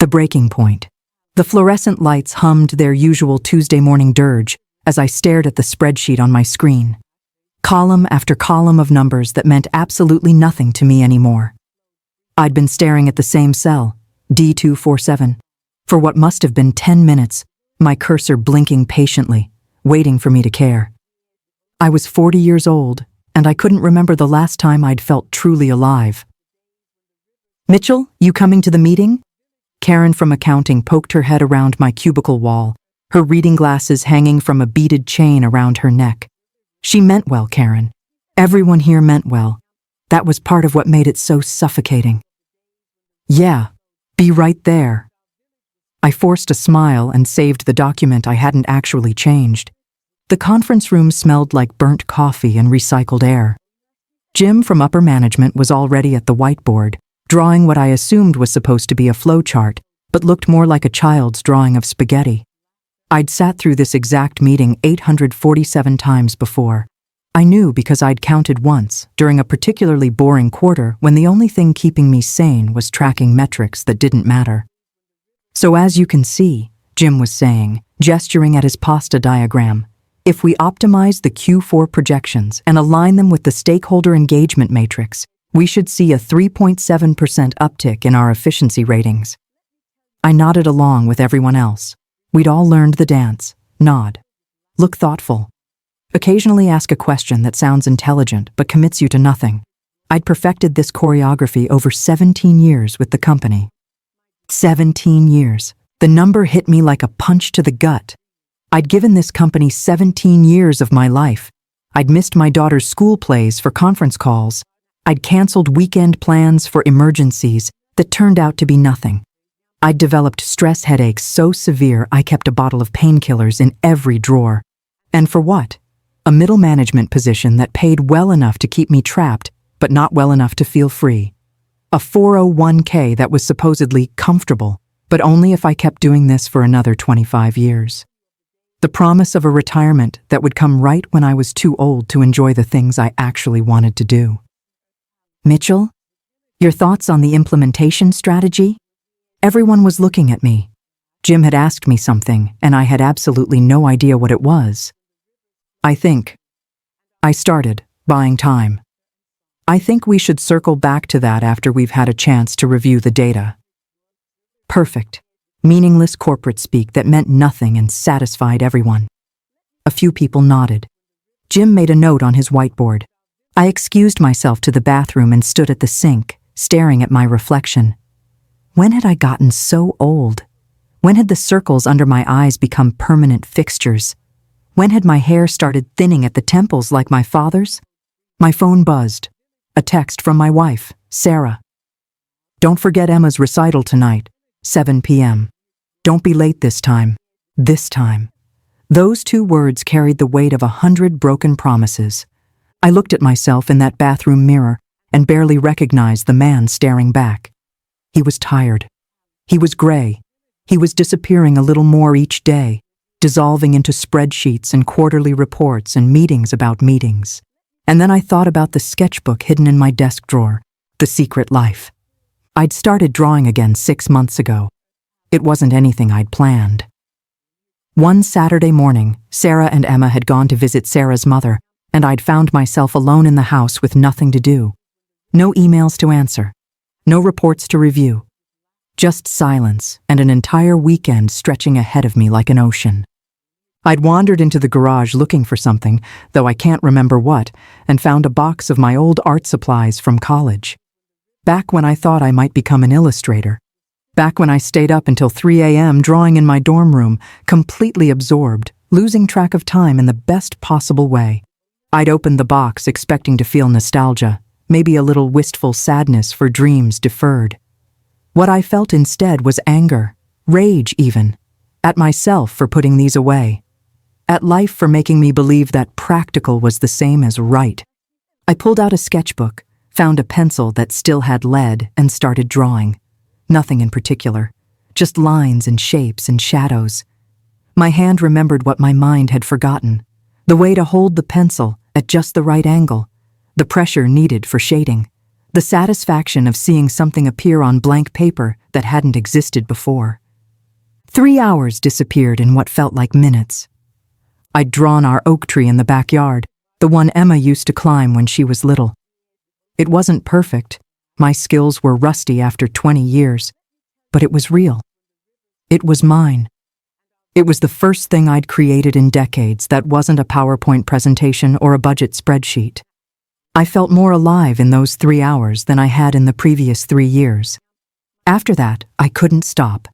The breaking point. The fluorescent lights hummed their usual Tuesday morning dirge as I stared at the spreadsheet on my screen. Column after column of numbers that meant absolutely nothing to me anymore. I'd been staring at the same cell, D247, for what must have been 10 minutes, my cursor blinking patiently, waiting for me to care. I was 40 years old, and I couldn't remember the last time I'd felt truly alive. "Mitchell, you coming to the meeting?" Karen from accounting poked her head around my cubicle wall, her reading glasses hanging from a beaded chain around her neck. She meant well, Karen. Everyone here meant well. That was part of what made it so suffocating. "Yeah, be right there." I forced a smile and saved the document I hadn't actually changed. The conference room smelled like burnt coffee and recycled air. Jim from upper management was already at the whiteboard, drawing what I assumed was supposed to be a flowchart, but looked more like a child's drawing of spaghetti. I'd sat through this exact meeting 847 times before. I knew because I'd counted once, during a particularly boring quarter when the only thing keeping me sane was tracking metrics that didn't matter. "So as you can see," Jim was saying, gesturing at his pasta diagram, "if we optimize the Q4 projections and align them with the stakeholder engagement matrix, we should see a 3.7% uptick in our efficiency ratings." I nodded along with everyone else. We'd all learned the dance. Nod. Look thoughtful. Occasionally ask a question that sounds intelligent but commits you to nothing. I'd perfected this choreography over 17 years with the company. 17 years. The number hit me like a punch to the gut. I'd given this company 17 years of my life. I'd missed my daughter's school plays for conference calls. I'd canceled weekend plans for emergencies that turned out to be nothing. I'd developed stress headaches so severe I kept a bottle of painkillers in every drawer. And for what? A middle management position that paid well enough to keep me trapped, but not well enough to feel free. A 401k that was supposedly comfortable, but only if I kept doing this for another 25 years. The promise of a retirement that would come right when I was too old to enjoy the things I actually wanted to do. "Mitchell, your thoughts on the implementation strategy?" Everyone was looking at me. Jim had asked me something, and I had absolutely no idea what it was. I started, buying time. "I think we should circle back to that after we've had a chance to review the data." Perfect. Meaningless corporate speak that meant nothing and satisfied everyone. A few people nodded. Jim made a note on his whiteboard. I excused myself to the bathroom and stood at the sink, staring at my reflection. When had I gotten so old? When had the circles under my eyes become permanent fixtures? When had my hair started thinning at the temples like my father's? My phone buzzed. A text from my wife, Sarah. "Don't forget Emma's recital tonight, 7 p.m. Don't be late this time. This time." Those two words carried the weight of 100 broken promises. I looked at myself in that bathroom mirror and barely recognized the man staring back. He was tired. He was gray. He was disappearing a little more each day, dissolving into spreadsheets and quarterly reports and meetings about meetings. And then I thought about the sketchbook hidden in my desk drawer, The Secret Life. I'd started drawing again 6 months ago. It wasn't anything I'd planned. One Saturday morning, Sarah and Emma had gone to visit Sarah's mother, and I'd found myself alone in the house with nothing to do. No emails to answer. No reports to review. Just silence and an entire weekend stretching ahead of me like an ocean. I'd wandered into the garage looking for something, though I can't remember what, and found a box of my old art supplies from college. Back when I thought I might become an illustrator. Back when I stayed up until 3 a.m. drawing in my dorm room, completely absorbed, losing track of time in the best possible way. I'd opened the box expecting to feel nostalgia, maybe a little wistful sadness for dreams deferred. What I felt instead was anger, rage even, at myself for putting these away, at life for making me believe that practical was the same as right. I pulled out a sketchbook, found a pencil that still had lead, and started drawing. Nothing in particular, just lines and shapes and shadows. My hand remembered what my mind had forgotten, the way to hold the pencil at just the right angle, the pressure needed for shading, the satisfaction of seeing something appear on blank paper that hadn't existed before. 3 hours disappeared in what felt like minutes. I'd drawn our oak tree in the backyard, the one Emma used to climb when she was little. It wasn't perfect. My skills were rusty after 20 years, but it was real. It was mine. It was the first thing I'd created in decades that wasn't a PowerPoint presentation or a budget spreadsheet. I felt more alive in those 3 hours than I had in the previous 3 years. After that, I couldn't stop.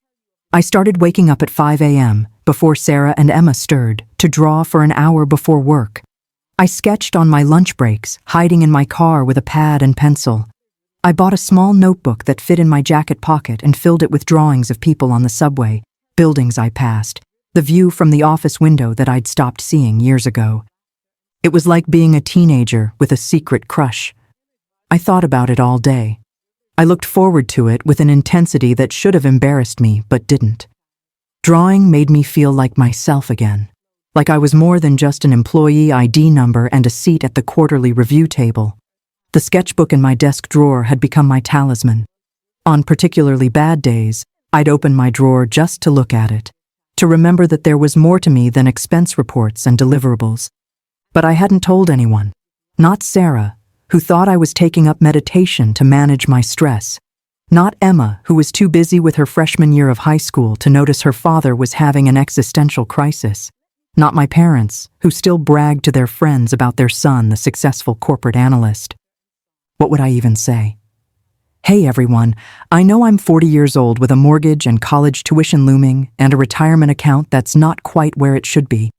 I started waking up at 5 a.m., before Sarah and Emma stirred, to draw for an hour before work. I sketched on my lunch breaks, hiding in my car with a pad and pencil. I bought a small notebook that fit in my jacket pocket and filled it with drawings of people on the subway, buildings I passed, the view from the office window that I'd stopped seeing years ago. It was like being a teenager with a secret crush. I thought about it all day. I looked forward to it with an intensity that should have embarrassed me but didn't. Drawing made me feel like myself again, like I was more than just an employee ID number and a seat at the quarterly review table. The sketchbook in my desk drawer had become my talisman. On particularly bad days, I'd open my drawer just to look at it, to remember that there was more to me than expense reports and deliverables. But I hadn't told anyone, not Sarah, who thought I was taking up meditation to manage my stress, not Emma, who was too busy with her freshman year of high school to notice her father was having an existential crisis, not my parents, who still bragged to their friends about their son, the successful corporate analyst. What would I even say? Hey everyone, I know I'm 40 years old with a mortgage and college tuition looming and a retirement account that's not quite where it should be,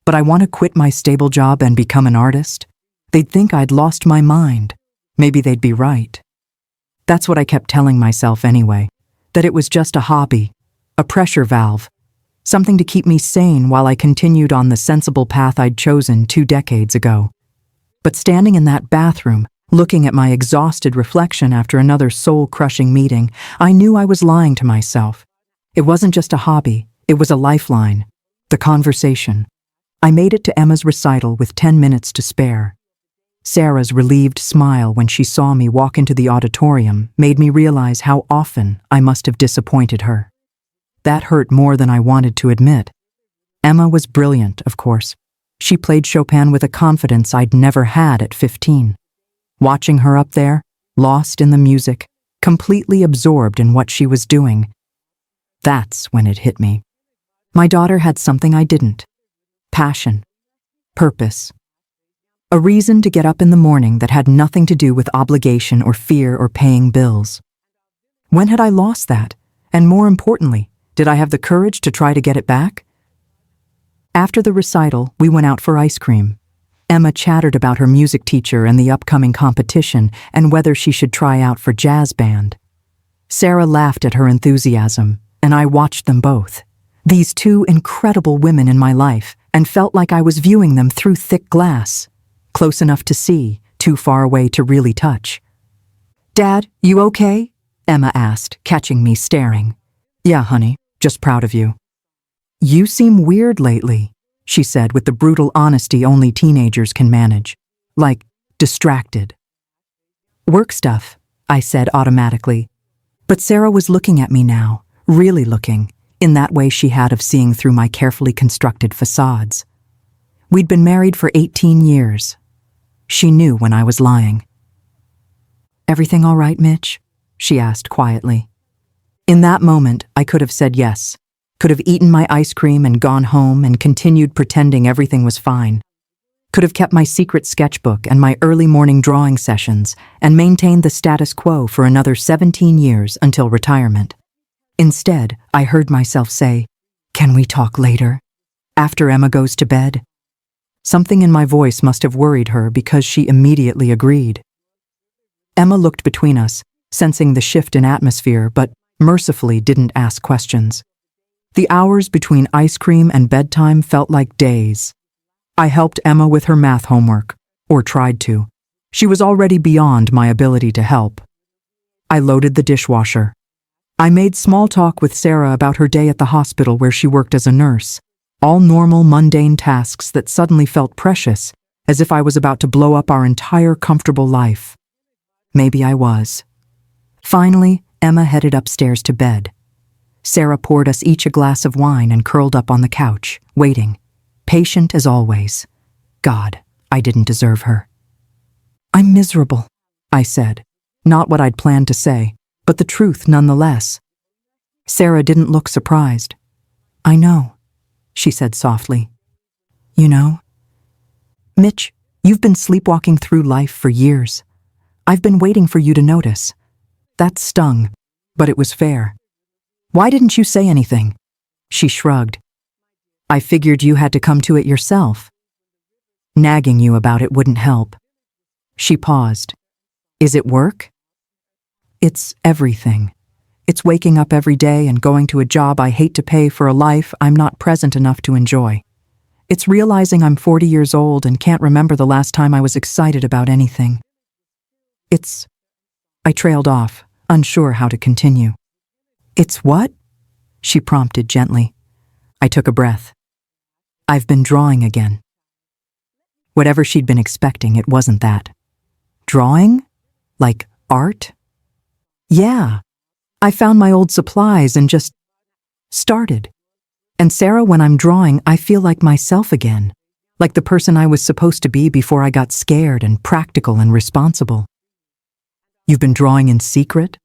but I want to quit my stable job and become an artist. They'd think I'd lost my mind. Maybe they'd be right. That's what I kept telling myself anyway, that it was just a hobby, a pressure valve, something to keep me sane while I continued on the sensible path I'd chosen 2 decades ago. But standing in that bathroom, looking at my exhausted reflection after another soul-crushing meeting, I knew I was lying to myself. It wasn't just a hobby, it was a lifeline, the conversation. I made it to Emma's recital with 10 minutes to spare. Sarah's relieved smile when she saw me walk into the auditorium made me realize how often I must have disappointed her. That hurt more than I wanted to admit. Emma was brilliant, of course. She played Chopin with a confidence I'd never had at 15. Watching her up there, lost in the music, completely absorbed in what she was doing, that's when it hit me. My daughter had something I didn't. Passion. Purpose. A reason to get up in the morning that had nothing to do with obligation or fear or paying bills. When had I lost that? And more importantly, did I have the courage to try to get it back? After the recital, we went out for ice cream. Emma chattered about her music teacher and the upcoming competition and whether she should try out for jazz band. Sarah laughed at her enthusiasm, and I watched them both. These 2 incredible women in my life, and felt like I was viewing them through thick glass. Close enough to see, too far away to really touch. "Dad, you okay?" Emma asked, catching me staring. "Yeah, honey, just proud of you." "You seem weird lately," she said with the brutal honesty only teenagers can manage. "Like, distracted." "Work stuff," I said automatically. But Sarah was looking at me now, really looking, in that way she had of seeing through my carefully constructed facades. We'd been married for 18 years. She knew when I was lying. "Everything all right, Mitch?" she asked quietly. In that moment, I could have said yes, could have eaten my ice cream and gone home and continued pretending everything was fine. Could have kept my secret sketchbook and my early morning drawing sessions and maintained the status quo for another 17 years until retirement. Instead, I heard myself say, "Can we talk later? After Emma goes to bed?" Something in my voice must have worried her because she immediately agreed. Emma looked between us, sensing the shift in atmosphere, but mercifully didn't ask questions. The hours between ice cream and bedtime felt like days. I helped Emma with her math homework, or tried to. She was already beyond my ability to help. I loaded the dishwasher. I made small talk with Sarah about her day at the hospital where she worked as a nurse. All normal, mundane tasks that suddenly felt precious, as if I was about to blow up our entire comfortable life. Maybe I was. Finally, Emma headed upstairs to bed. Sarah poured us each a glass of wine and curled up on the couch, waiting, patient as always. God, I didn't deserve her. I'm miserable, I said. Not what I'd planned to say, but the truth nonetheless. Sarah didn't look surprised. I know, she said softly. You know? Mitch, you've been sleepwalking through life for years. I've been waiting for you to notice. That stung, but it was fair. Why didn't you say anything? She shrugged. I figured you had to come to it yourself. Nagging you about it wouldn't help. She paused. Is it work? It's everything. It's waking up every day and going to a job I hate to pay for a life I'm not present enough to enjoy. It's realizing I'm 40 years old and can't remember the last time I was excited about anything. I trailed off, unsure how to continue. It's what? She prompted gently. I took a breath. I've been drawing again. Whatever she'd been expecting, it wasn't that. Drawing? Like art? Yeah. I found my old supplies and just started. And Sarah, when I'm drawing, I feel like myself again. Like the person I was supposed to be before I got scared and practical and responsible. You've been drawing in secret?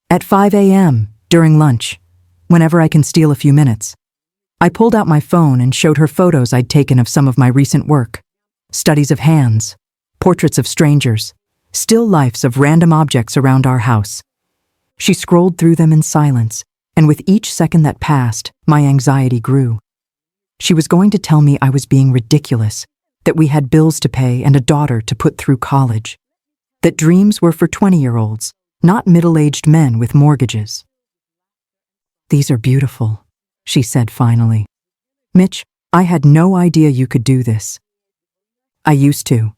At 5 a.m., during lunch, whenever I can steal a few minutes. I pulled out my phone and showed her photos I'd taken of some of my recent work. Studies of hands, portraits of strangers, still lifes of random objects around our house. She scrolled through them in silence, and with each second that passed, my anxiety grew. She was going to tell me I was being ridiculous, that we had bills to pay and a daughter to put through college, that dreams were for 20-year-olds, not middle-aged men with mortgages. These are beautiful, she said finally. Mitch, I had no idea you could do this. I used to.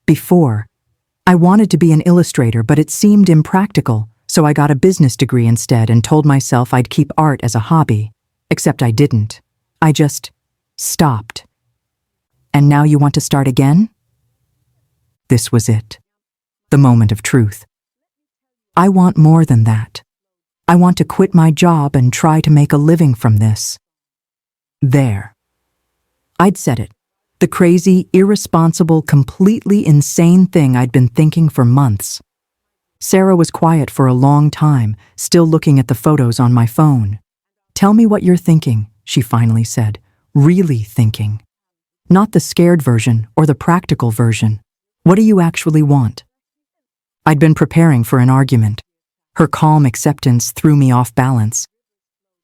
Before. I wanted to be an illustrator, but it seemed impractical, so I got a business degree instead and told myself I'd keep art as a hobby. Except I didn't. I just stopped. And now you want to start again? This was it. The moment of truth. I want more than that. I want to quit my job and try to make a living from this. There. I'd said it. The crazy, irresponsible, completely insane thing I'd been thinking for months. Sarah was quiet for a long time, still looking at the photos on my phone. Tell me what you're thinking, she finally said. Really thinking. Not the scared version or the practical version. What do you actually want? I'd been preparing for an argument. Her calm acceptance threw me off balance.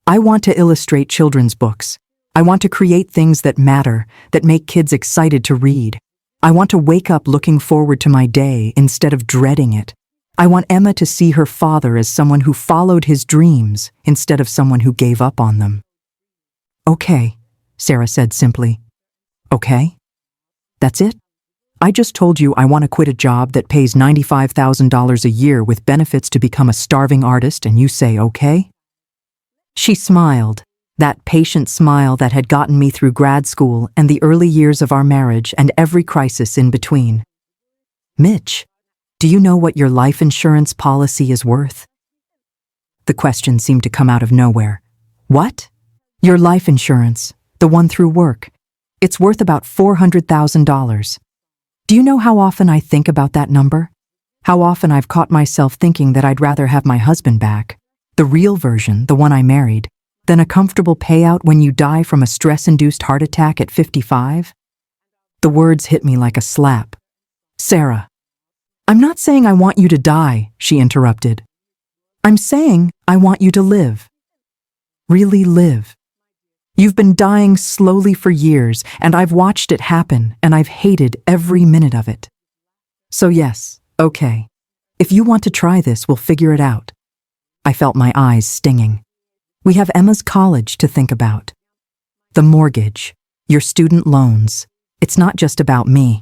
I want to illustrate children's books. I want to create things that matter, that make kids excited to read. I want to wake up looking forward to my day instead of dreading it. I want Emma to see her father as someone who followed his dreams instead of someone who gave up on them. Okay, Sarah said simply. Okay? That's it? I just told you I want to quit a job that pays $95,000 a year with benefits to become a starving artist, and you say okay? She smiled, that patient smile that had gotten me through grad school and the early years of our marriage and every crisis in between. Mitch, do you know what your life insurance policy is worth? The question seemed to come out of nowhere. What? Your life insurance, the one through work. It's worth about $400,000. Do you know how often I think about that number? How often I've caught myself thinking that I'd rather have my husband back, the real version, the one I married, than a comfortable payout when you die from a stress-induced heart attack at 55? The words hit me like a slap. Sarah. I'm not saying I want you to die, she interrupted. I'm saying I want you to live. Really live. You've been dying slowly for years, and I've watched it happen, and I've hated every minute of it. So yes, okay. If you want to try this, we'll figure it out. I felt my eyes stinging. We have Emma's college to think about. The mortgage, your student loans. It's not just about me.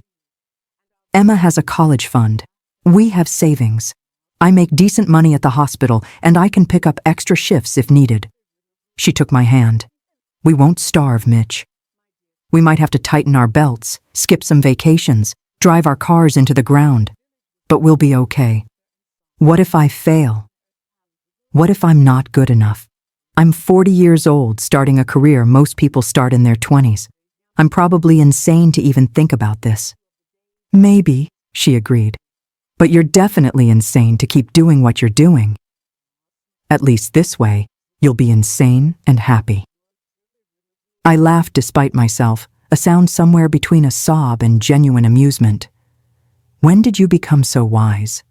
Emma has a college fund. We have savings. I make decent money at the hospital, and I can pick up extra shifts if needed. She took my hand. We won't starve, Mitch. We might have to tighten our belts, skip some vacations, drive our cars into the ground. But we'll be okay. What if I fail? What if I'm not good enough? I'm 40 years old, starting a career most people start in their 20s. I'm probably insane to even think about this. Maybe, she agreed. But you're definitely insane to keep doing what you're doing. At least this way, you'll be insane and happy. I laughed despite myself, a sound somewhere between a sob and genuine amusement. When did you become so wise?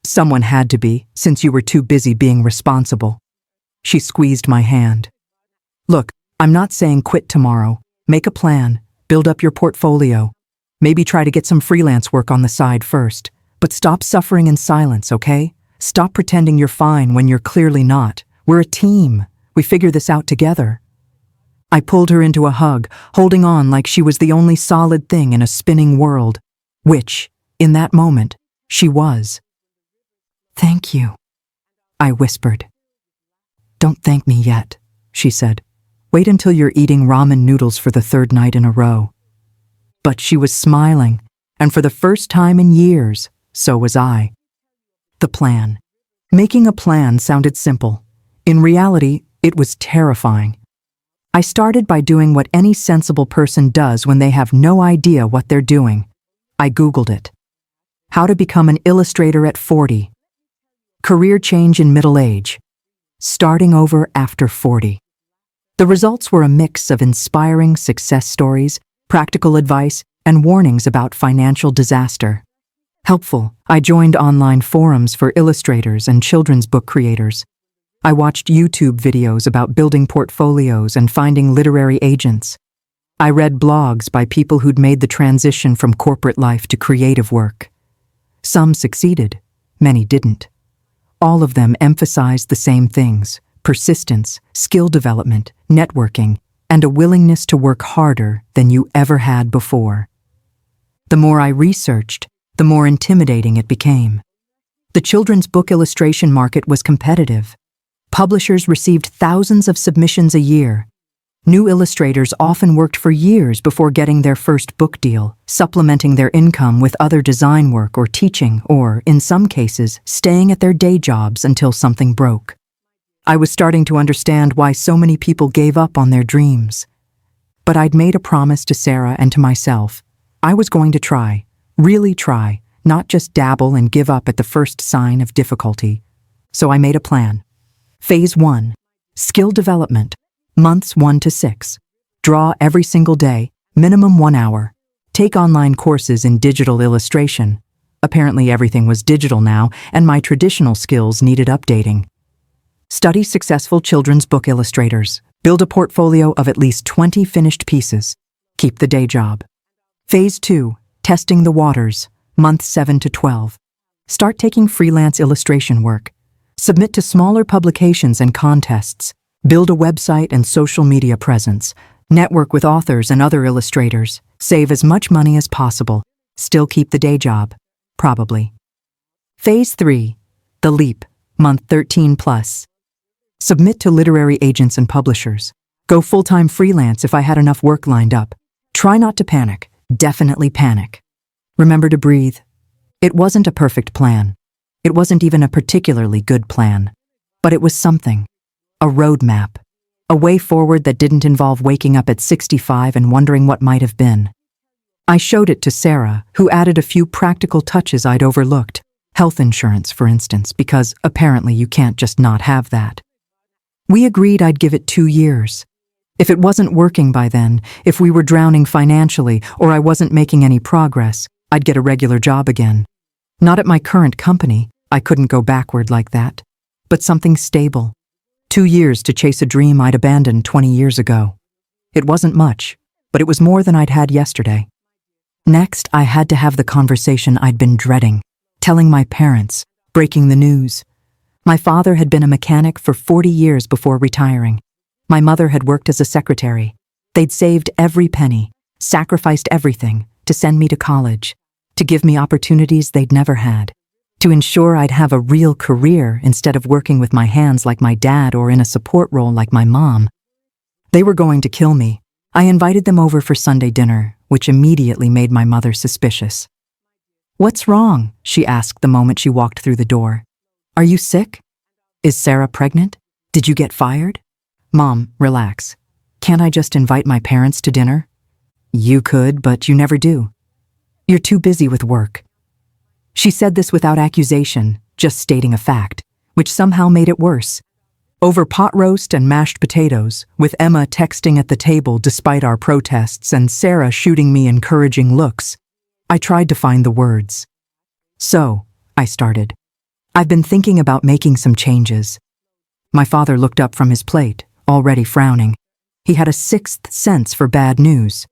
Someone had to be, since you were too busy being responsible. She squeezed my hand. Look, I'm not saying quit tomorrow. Make a plan, build up your portfolio. Maybe try to get some freelance work on the side first. But stop suffering in silence, okay? Stop pretending you're fine when you're clearly not. We're a team. We figure this out together. I pulled her into a hug, holding on like she was the only solid thing in a spinning world, which, in that moment, she was. Thank you, I whispered. Don't thank me yet, she said. Wait until you're eating ramen noodles for the third night in a row. But she was smiling, and for the first time in years, so was I. The plan. Making a plan sounded simple. In reality, it was terrifying. I started by doing what any sensible person does when they have no idea what they're doing. I Googled it. How to become an illustrator at 40. Career change in middle age. Starting over after 40. The results were a mix of inspiring success stories, practical advice, and warnings about financial disaster. Helpful, I joined online forums for illustrators and children's book creators. I watched YouTube videos about building portfolios and finding literary agents. I read blogs by people who'd made the transition from corporate life to creative work. Some succeeded, many didn't. All of them emphasized the same things: persistence, skill development, networking, and a willingness to work harder than you ever had before. The more I researched, the more intimidating it became. The children's book illustration market was competitive. Publishers received thousands of submissions a year. New illustrators often worked for years before getting their first book deal, supplementing their income with other design work or teaching, or, in some cases, staying at their day jobs until something broke. I was starting to understand why so many people gave up on their dreams. But I'd made a promise to Sarah and to myself. I was going to try, really try, not just dabble and give up at the first sign of difficulty. So I made a plan. Phase 1. Skill development. Months 1 to 6. Draw every single day, minimum 1 hour. Take online courses in digital illustration. Apparently everything was digital now, and my traditional skills needed updating. Study successful children's book illustrators. Build a portfolio of at least 20 finished pieces. Keep the day job. Phase 2. Testing the waters. Months 7 to 12. Start taking freelance illustration work. Submit to smaller publications and contests. Build a website and social media presence. Network with authors and other illustrators. Save as much money as possible. Still keep the day job. Probably. Phase 3. The leap. Month 13 plus. Submit to literary agents and publishers. Go full-time freelance if I had enough work lined up. Try not to panic. Definitely panic. Remember to breathe. It wasn't a perfect plan. It wasn't even a particularly good plan. But it was something. A roadmap. A way forward that didn't involve waking up at 65 and wondering what might have been. I showed it to Sarah, who added a few practical touches I'd overlooked. Health insurance, for instance, because apparently you can't just not have that. We agreed I'd give it 2 years. If it wasn't working by then, if we were drowning financially, or I wasn't making any progress, I'd get a regular job again. Not at my current company, I couldn't go backward like that. But something stable. 2 years to chase a dream I'd abandoned 20 years ago. It wasn't much, but it was more than I'd had yesterday. Next, I had to have the conversation I'd been dreading, telling my parents, breaking the news. My father had been a mechanic for 40 years before retiring. My mother had worked as a secretary. They'd saved every penny, sacrificed everything to send me to college, to give me opportunities they'd never had, to ensure I'd have a real career instead of working with my hands like my dad or in a support role like my mom. They were going to kill me. I invited them over for Sunday dinner, which immediately made my mother suspicious. "What's wrong?" she asked the moment she walked through the door. "Are you sick?" Is Sarah pregnant? Did you get fired? Mom, relax. Can't I just invite my parents to dinner? You could, but you never do. You're too busy with work. She said this without accusation, just stating a fact, which somehow made it worse. Over pot roast and mashed potatoes, with Emma texting at the table despite our protests and Sarah shooting me encouraging looks, I tried to find the words. So, I started. I've been thinking about making some changes. My father looked up from his plate, already frowning. He had a sixth sense for bad news.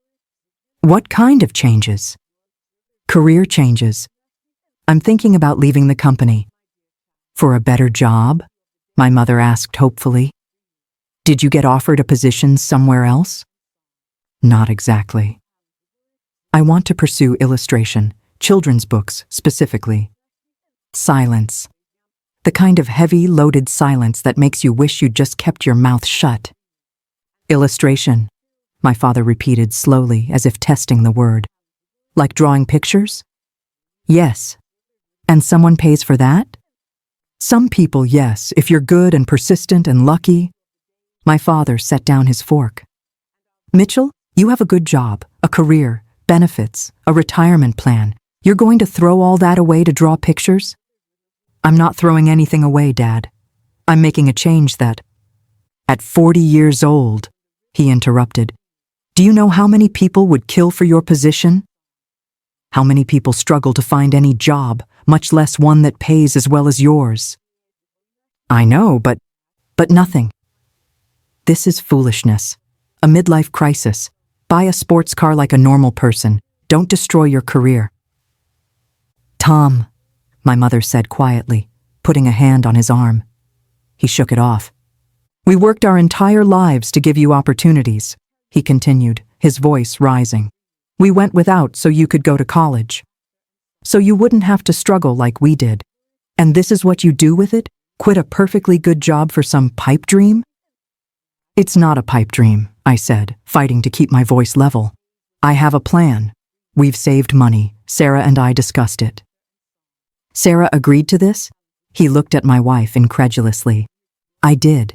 What kind of changes? Career changes. I'm thinking about leaving the company. For a better job? My mother asked hopefully. Did you get offered a position somewhere else? Not exactly. I want to pursue illustration, children's books specifically. Silence. The kind of heavy, loaded silence that makes you wish you'd just kept your mouth shut. Illustration, my father repeated slowly as if testing the word. Like drawing pictures? Yes. And someone pays for that? Some people, yes, if you're good and persistent and lucky. My father set down his fork. Mitchell, you have a good job, a career, benefits, a retirement plan. You're going to throw all that away to draw pictures? I'm not throwing anything away, Dad. I'm making a change that... At 40 years old, he interrupted. Do you know how many people would kill for your position? How many people struggle to find any job, much less one that pays as well as yours? I know, but nothing. This is foolishness. A midlife crisis. Buy a sports car like a normal person. Don't destroy your career. Tom, my mother said quietly, putting a hand on his arm. He shook it off. We worked our entire lives to give you opportunities, he continued, his voice rising. We went without so you could go to college. So you wouldn't have to struggle like we did. And this is what you do with it? Quit a perfectly good job for some pipe dream? It's not a pipe dream, I said, fighting to keep my voice level. I have a plan. We've saved money. Sarah and I discussed it. Sarah agreed to this? He looked at my wife incredulously. I did,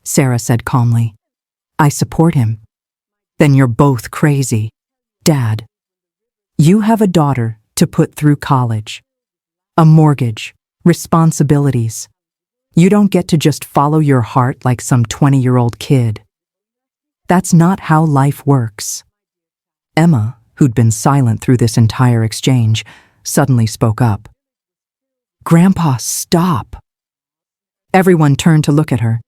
Sarah said calmly. I support him. Then you're both crazy. Dad, you have a daughter to put through college. A mortgage, responsibilities. You don't get to just follow your heart like some 20-year-old kid. That's not how life works. Emma, who'd been silent through this entire exchange, suddenly spoke up. Grandpa, stop. Everyone turned to look at her.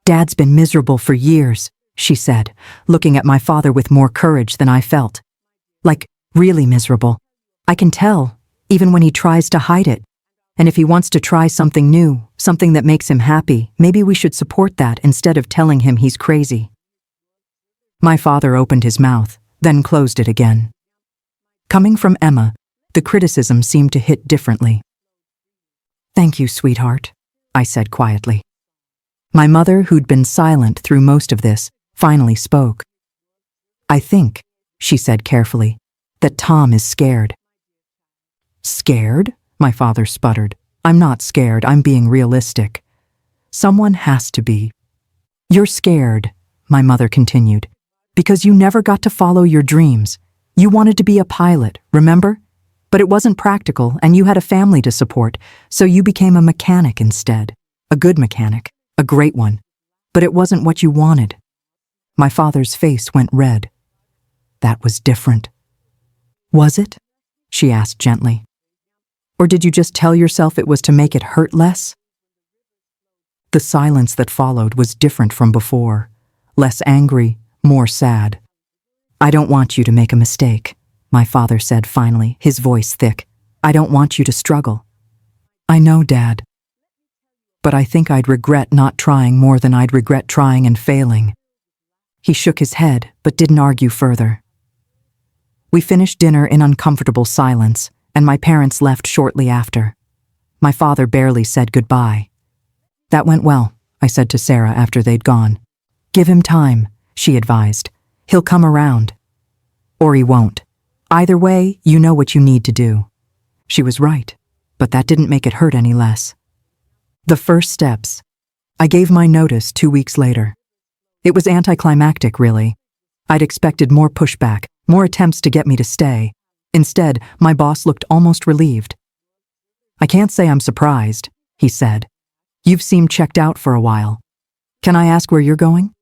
Dad's been miserable for years, she said, looking at my father with more courage than I felt. Like, really miserable. I can tell, even when he tries to hide it. And if he wants to try something new, something that makes him happy, maybe we should support that instead of telling him he's crazy. My father opened his mouth, then closed it again. Coming from Emma, the criticism seemed to hit differently. Thank you, sweetheart, I said quietly. My mother, who'd been silent through most of this, finally spoke. I think, she said carefully, that Tom is scared. Scared? My father sputtered. I'm not scared, I'm being realistic. Someone has to be. You're scared, my mother continued, because you never got to follow your dreams. You wanted to be a pilot, remember? But it wasn't practical and you had a family to support, so you became a mechanic instead. A good mechanic, a great one. But it wasn't what you wanted. My father's face went red. That was different. Was it? She asked gently. Or did you just tell yourself it was to make it hurt less? The silence that followed was different from before, less angry, more sad. I don't want you to make a mistake, my father said finally, his voice thick. I don't want you to struggle. I know, Dad. But I think I'd regret not trying more than I'd regret trying and failing. He shook his head, but didn't argue further. We finished dinner in uncomfortable silence, and my parents left shortly after. My father barely said goodbye. That went well, I said to Sarah after they'd gone. Give him time, she advised. He'll come around. Or he won't. Either way, you know what you need to do. She was right, but that didn't make it hurt any less. The first steps. I gave my notice 2 weeks later. It was anticlimactic, really. I'd expected more pushback, more attempts to get me to stay. Instead, my boss looked almost relieved. "I can't say I'm surprised," he said. "You've seemed checked out for a while. Can I ask where you're going?"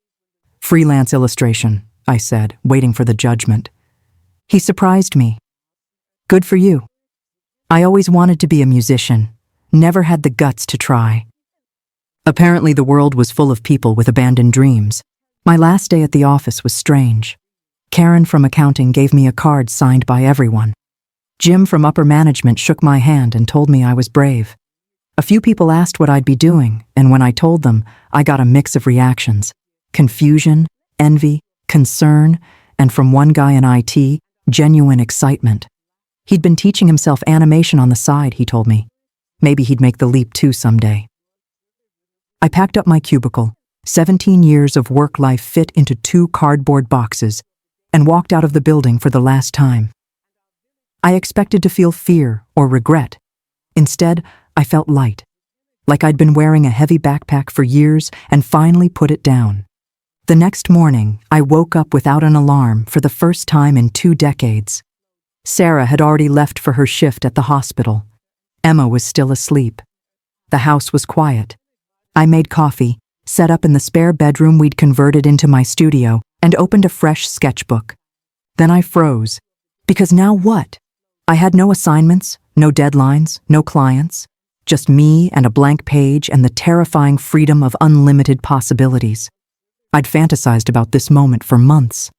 "Freelance illustration," I said, waiting for the judgment. He surprised me. "Good for you. I always wanted to be a musician, never had the guts to try." Apparently the world was full of people with abandoned dreams. My last day at the office was strange. Karen from accounting gave me a card signed by everyone. Jim from upper management shook my hand and told me I was brave. A few people asked what I'd be doing, and when I told them, I got a mix of reactions: confusion, envy, concern, and from one guy in IT, genuine excitement. He'd been teaching himself animation on the side, he told me. Maybe he'd make the leap too someday. I packed up my cubicle, 17 years of work life fit into 2 cardboard boxes, and walked out of the building for the last time. I expected to feel fear or regret. Instead, I felt light, like I'd been wearing a heavy backpack for years and finally put it down. The next morning, I woke up without an alarm for the first time in 2 decades. Sarah had already left for her shift at the hospital. Emma was still asleep. The house was quiet. I made coffee, set up in the spare bedroom we'd converted into my studio, and opened a fresh sketchbook. Then I froze. Because now what? I had no assignments, no deadlines, no clients. Just me and a blank page and the terrifying freedom of unlimited possibilities. I'd fantasized about this moment for months.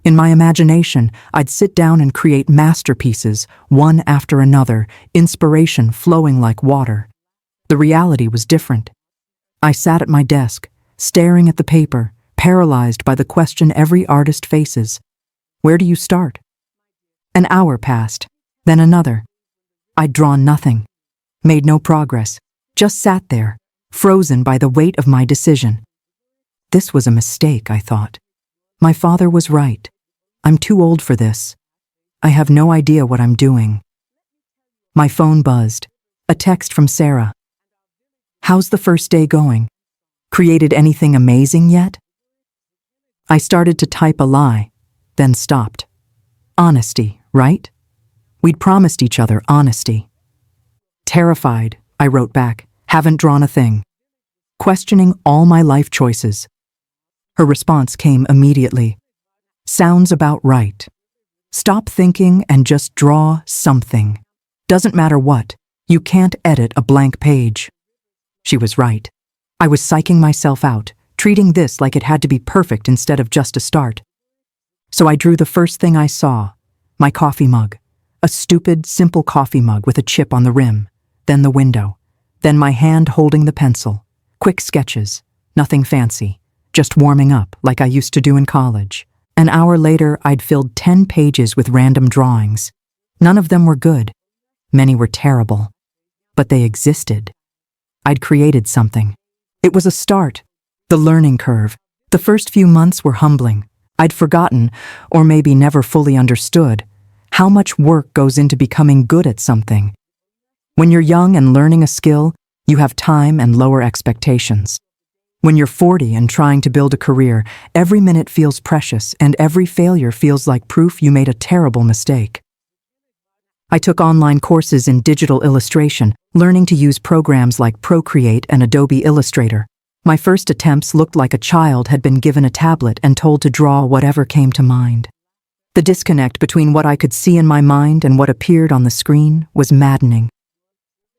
In my imagination, I'd sit down and create masterpieces, one after another, inspiration flowing like water. The reality was different. I sat at my desk, staring at the paper, paralyzed by the question every artist faces. Where do you start? An hour passed, then another. I'd drawn nothing, made no progress, just sat there, frozen by the weight of my decision. This was a mistake, I thought. My father was right. I'm too old for this. I have no idea what I'm doing. My phone buzzed. A text from Sarah. "How's the first day going? Created anything amazing yet?" I started to type a lie, then stopped. Honesty, right? We'd promised each other honesty. Terrified, I wrote back, "Haven't drawn a thing." Questioning all my life choices. Her response came immediately. "Sounds about right. Stop thinking and just draw something. Doesn't matter what, you can't edit a blank page." She was right. I was psyching myself out, treating this like it had to be perfect instead of just a start. So I drew the first thing I saw, my coffee mug. A stupid, simple coffee mug with a chip on the rim. Then the window. Then my hand holding the pencil. Quick sketches. Nothing fancy. Just warming up like I used to do in college. An hour later, I'd filled 10 pages with random drawings. None of them were good. Many were terrible. But they existed. I'd created something. It was a start. The learning curve. The first few months were humbling. I'd forgotten, or maybe never fully understood, how much work goes into becoming good at something. When you're young and learning a skill, you have time and lower expectations. When you're 40 and trying to build a career, every minute feels precious and every failure feels like proof you made a terrible mistake. I took online courses in digital illustration, learning to use programs like Procreate and Adobe Illustrator. My first attempts looked like a child had been given a tablet and told to draw whatever came to mind. The disconnect between what I could see in my mind and what appeared on the screen was maddening.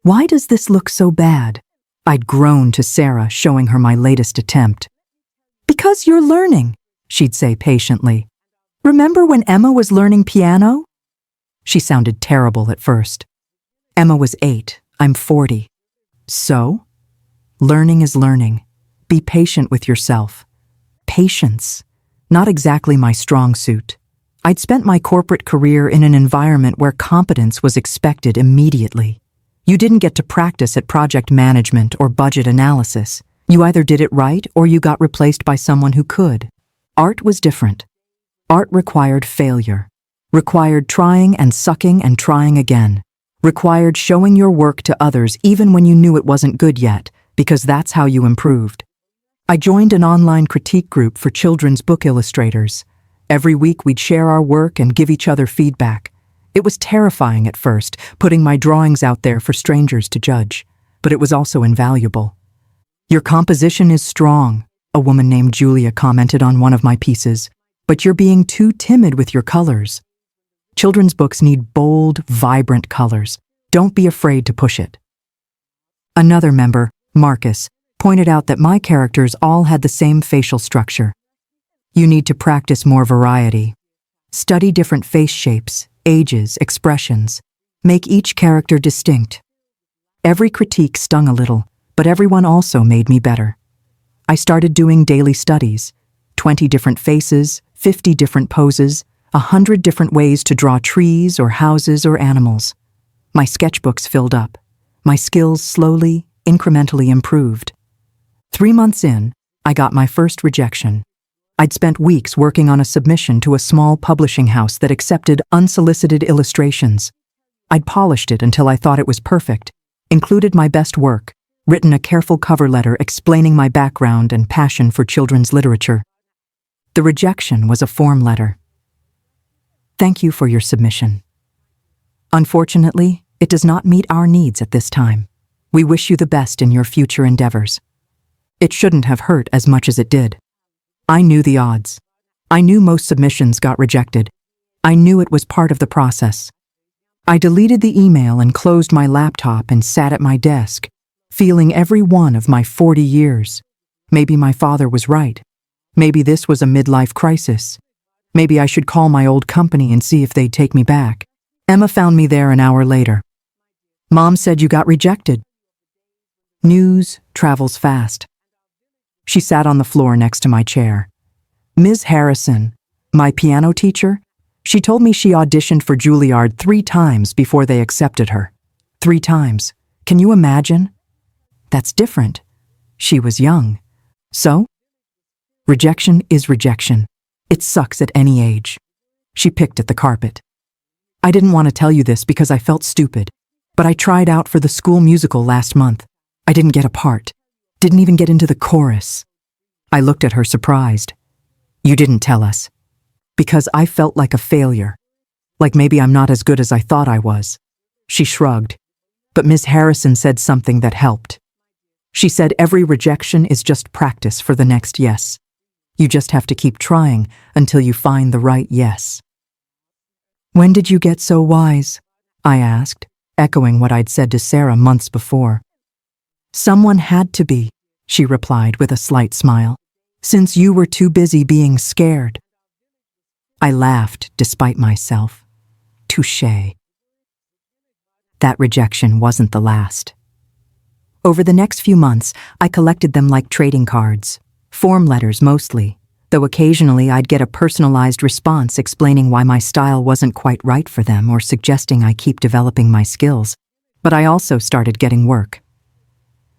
"Why does this look so bad?" I'd groaned to Sarah, showing her my latest attempt. "Because you're learning," she'd say patiently. "Remember when Emma was learning piano?" She sounded terrible at first. Emma was 8, I'm 40. So? Learning is learning. Be patient with yourself. Patience. Not exactly my strong suit. I'd spent my corporate career in an environment where competence was expected immediately. You didn't get to practice at project management or budget analysis. You either did it right or you got replaced by someone who could. Art was different. Art required failure. Required trying and sucking and trying again. Required showing your work to others even when you knew it wasn't good yet, because that's how you improved. I joined an online critique group for children's book illustrators. Every week we'd share our work and give each other feedback. It was terrifying at first, putting my drawings out there for strangers to judge, but it was also invaluable. "Your composition is strong," a woman named Julia commented on one of my pieces, "but you're being too timid with your colors. Children's books need bold, vibrant colors. Don't be afraid to push it." Another member, Marcus, pointed out that my characters all had the same facial structure. "You need to practice more variety. Study different face shapes, ages, expressions. Make each character distinct." Every critique stung a little, but everyone also made me better. I started doing daily studies, 20 different faces, 50 different poses, 100 different ways to draw trees or houses or animals. My sketchbooks filled up. My skills slowly, incrementally improved. 3 months in, I got my first rejection. I'd spent weeks working on a submission to a small publishing house that accepted unsolicited illustrations. I'd polished it until I thought it was perfect, included my best work, written a careful cover letter explaining my background and passion for children's literature. The rejection was a form letter. "Thank you for your submission. Unfortunately, it does not meet our needs at this time. We wish you the best in your future endeavors." It shouldn't have hurt as much as it did. I knew the odds. I knew most submissions got rejected. I knew it was part of the process. I deleted the email and closed my laptop and sat at my desk, feeling every one of my 40 years. Maybe my father was right. Maybe this was a midlife crisis. Maybe I should call my old company and see if they'd take me back. Emma found me there an hour later. "Mom said you got rejected." News travels fast. She sat on the floor next to my chair. "Ms. Harrison, my piano teacher, she told me she auditioned for Juilliard 3 times before they accepted her. 3 times. Can you imagine? That's different. She was young. So? Rejection is rejection. It sucks at any age." She picked at the carpet. "I didn't want to tell you this because I felt stupid, but I tried out for the school musical last month. I didn't get a part. Didn't even get into the chorus." I looked at her surprised. "You didn't tell us." "Because I felt like a failure. Like maybe I'm not as good as I thought I was." She shrugged. But Ms. Harrison said something that helped. She said every rejection is just practice for the next yes. You just have to keep trying until you find the right yes. "When did you get so wise?" I asked, echoing what I'd said to Sarah months before. "Someone had to be," she replied with a slight smile, "since you were too busy being scared." I laughed despite myself. Touché. That rejection wasn't the last. Over the next few months, I collected them like trading cards, form letters mostly, though occasionally I'd get a personalized response explaining why my style wasn't quite right for them or suggesting I keep developing my skills. But I also started getting work.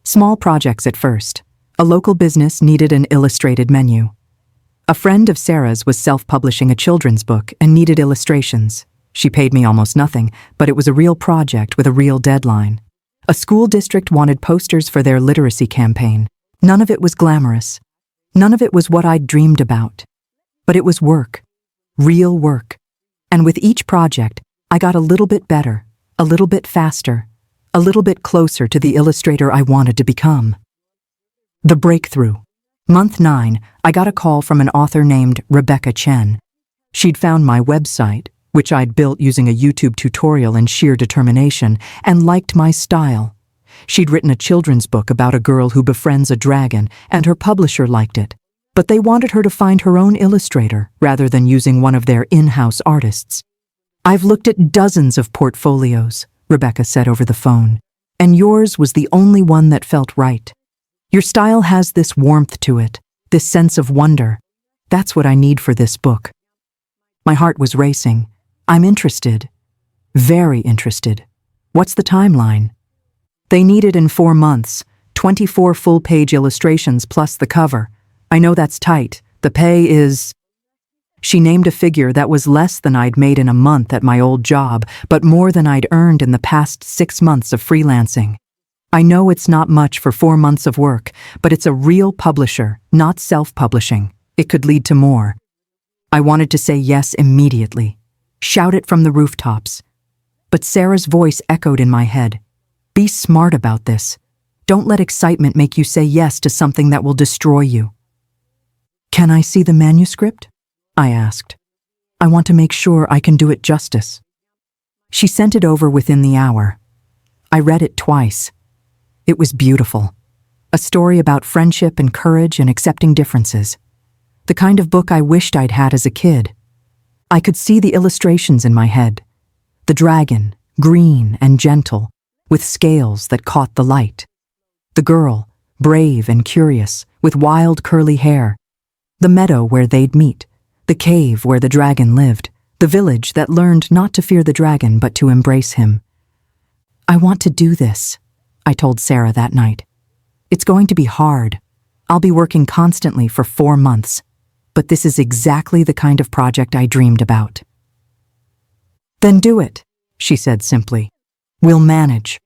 Small projects at first. A local business needed an illustrated menu. A friend of Sarah's was self-publishing a children's book and needed illustrations. She paid me almost nothing, but it was a real project with a real deadline. A school district wanted posters for their literacy campaign. None of it was glamorous. None of it was what I'd dreamed about. But it was work. Real work. And with each project, I got a little bit better, a little bit faster, a little bit closer to the illustrator I wanted to become. The breakthrough. Month 9, I got a call from an author named Rebecca Chen. She'd found my website, which I'd built using a YouTube tutorial and sheer determination, and liked my style. She'd written a children's book about a girl who befriends a dragon, and her publisher liked it. But they wanted her to find her own illustrator, rather than using one of their in-house artists. "I've looked at dozens of portfolios," Rebecca said over the phone, "and yours was the only one that felt right. Your style has this warmth to it, this sense of wonder. That's what I need for this book." My heart was racing. "I'm interested. Very interested. What's the timeline?" "They need it in 4 months, 24 full-page illustrations plus the cover. I know that's tight. The pay is..." She named a figure that was less than I'd made in a month at my old job, but more than I'd earned in the past 6 months of freelancing. I know it's not much for 4 months of work, but it's a real publisher, not self-publishing. It could lead to more. I wanted to say yes immediately, shout it from the rooftops. But Sarah's voice echoed in my head. Be smart about this. Don't let excitement make you say yes to something that will destroy you. Can I see the manuscript? I asked. I want to make sure I can do it justice. She sent it over within the hour. I read it twice. It was beautiful. A story about friendship and courage and accepting differences. The kind of book I wished I'd had as a kid. I could see the illustrations in my head. The dragon, green and gentle, with scales that caught the light. The girl, brave and curious, with wild curly hair. The meadow where they'd meet. The cave where the dragon lived. The village that learned not to fear the dragon but to embrace him. I want to do this, I told Sarah that night. It's going to be hard. I'll be working constantly for 4 months. But this is exactly the kind of project I dreamed about. Then do it, she said simply. We'll manage.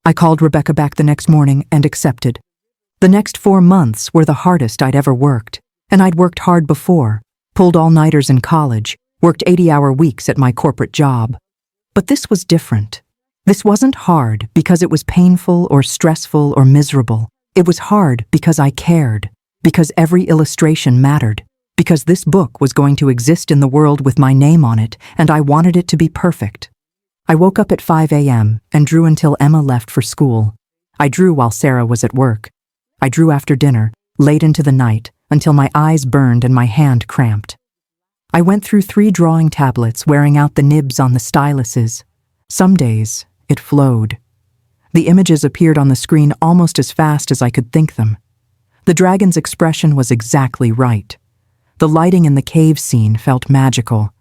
I called Rebecca back the next morning and accepted. The next 4 months were the hardest I'd ever worked, and I'd worked hard before, pulled all-nighters in college, worked 80-hour weeks at my corporate job. But this was different. This wasn't hard because it was painful or stressful or miserable. It was hard because I cared, because every illustration mattered, because this book was going to exist in the world with my name on it, and I wanted it to be perfect. I woke up at 5 a.m. and drew until Emma left for school. I drew while Sarah was at work. I drew after dinner, late into the night, until my eyes burned and my hand cramped. I went through 3 drawing tablets, wearing out the nibs on the styluses. Some days, it flowed. The images appeared on the screen almost as fast as I could think them. The dragon's expression was exactly right. The lighting in the cave scene felt magical.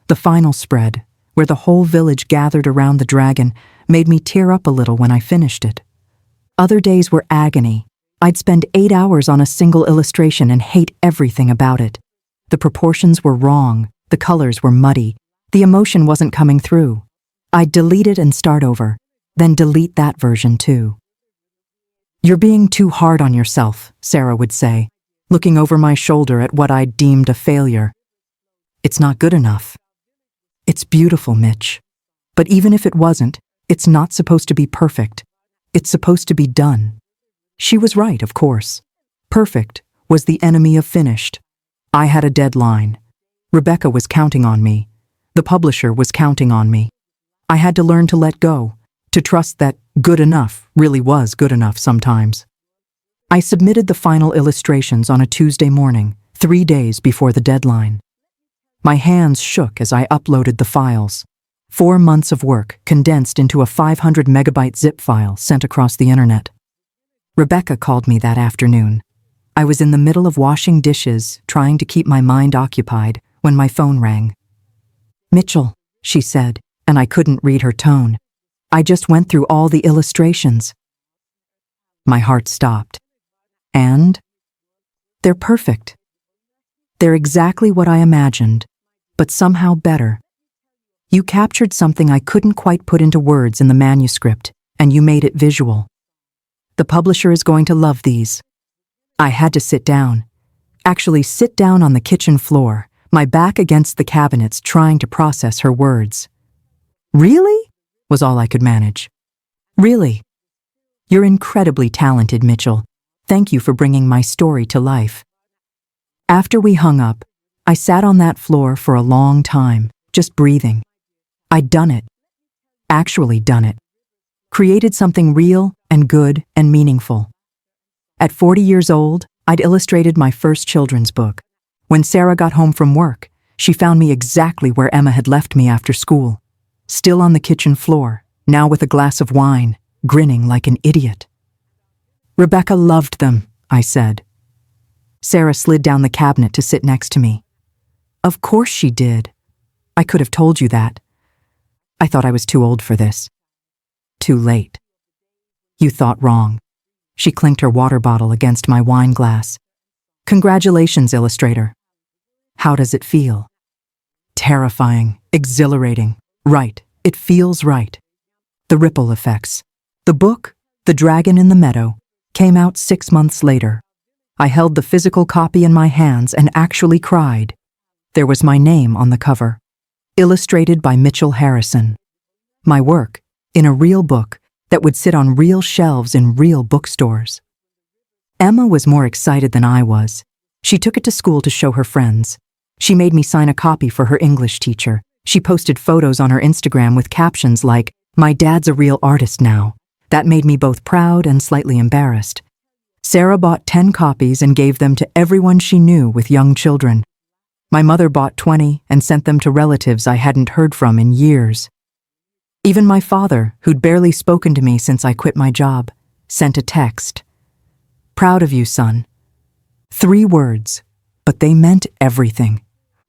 The final spread, where the whole village gathered around the dragon, made me tear up a little when I finished it. Other days were agony. I'd spend 8 hours on a single illustration and hate everything about it. The proportions were wrong, the colors were muddy, the emotion wasn't coming through. I'd delete it and start over, then delete that version too. You're being too hard on yourself, Sarah would say, looking over my shoulder at what I'd deemed a failure. It's not good enough. It's beautiful, Mitch. But even if it wasn't, it's not supposed to be perfect. It's supposed to be done. She was right, of course. Perfect was the enemy of finished. I had a deadline. Rebecca was counting on me. The publisher was counting on me. I had to learn to let go, to trust that good enough really was good enough sometimes. I submitted the final illustrations on a Tuesday morning, 3 days before the deadline. My hands shook as I uploaded the files. 4 months of work condensed into a 500 megabyte zip file sent across the internet. Rebecca called me that afternoon. I was in the middle of washing dishes, trying to keep my mind occupied, when my phone rang. Mitchell, she said, and I couldn't read her tone. I just went through all the illustrations. My heart stopped. And? They're perfect. They're exactly what I imagined, but somehow better. You captured something I couldn't quite put into words in the manuscript, and you made it visual. The publisher is going to love these. I had to sit down. Actually, sit down on the kitchen floor, my back against the cabinets, trying to process her words. Really? Was all I could manage. Really? You're incredibly talented, Mitchell. Thank you for bringing my story to life. After we hung up, I sat on that floor for a long time, just breathing. I'd done it. Actually done it. Created something real and good and meaningful. At 40 years old, I'd illustrated my first children's book. When Sarah got home from work, she found me exactly where Emma had left me after school. Still on the kitchen floor, now with a glass of wine, grinning like an idiot. Rebecca loved them, I said. Sarah slid down the cabinet to sit next to me. Of course she did. I could have told you that. I thought I was too old for this. Too late. You thought wrong. She clinked her water bottle against my wine glass. Congratulations, illustrator. How does it feel? Terrifying, exhilarating. Right, it feels right. The ripple effects. The book, The Dragon in the Meadow came out 6 months later. I held the physical copy in my hands and actually cried. There was my name on the cover, illustrated by Mitchell Harrison. My work, in a real book that would sit on real shelves in real bookstores. Emma was more excited than I was. She took it to school to show her friends. She made me sign a copy for her English teacher. She posted photos on her Instagram with captions like, "My dad's a real artist now." That made me both proud and slightly embarrassed. Sarah bought 10 copies and gave them to everyone she knew with young children. My mother bought 20 and sent them to relatives I hadn't heard from in years. Even my father, who'd barely spoken to me since I quit my job, sent a text. "Proud of you, son." 3 words, but they meant everything.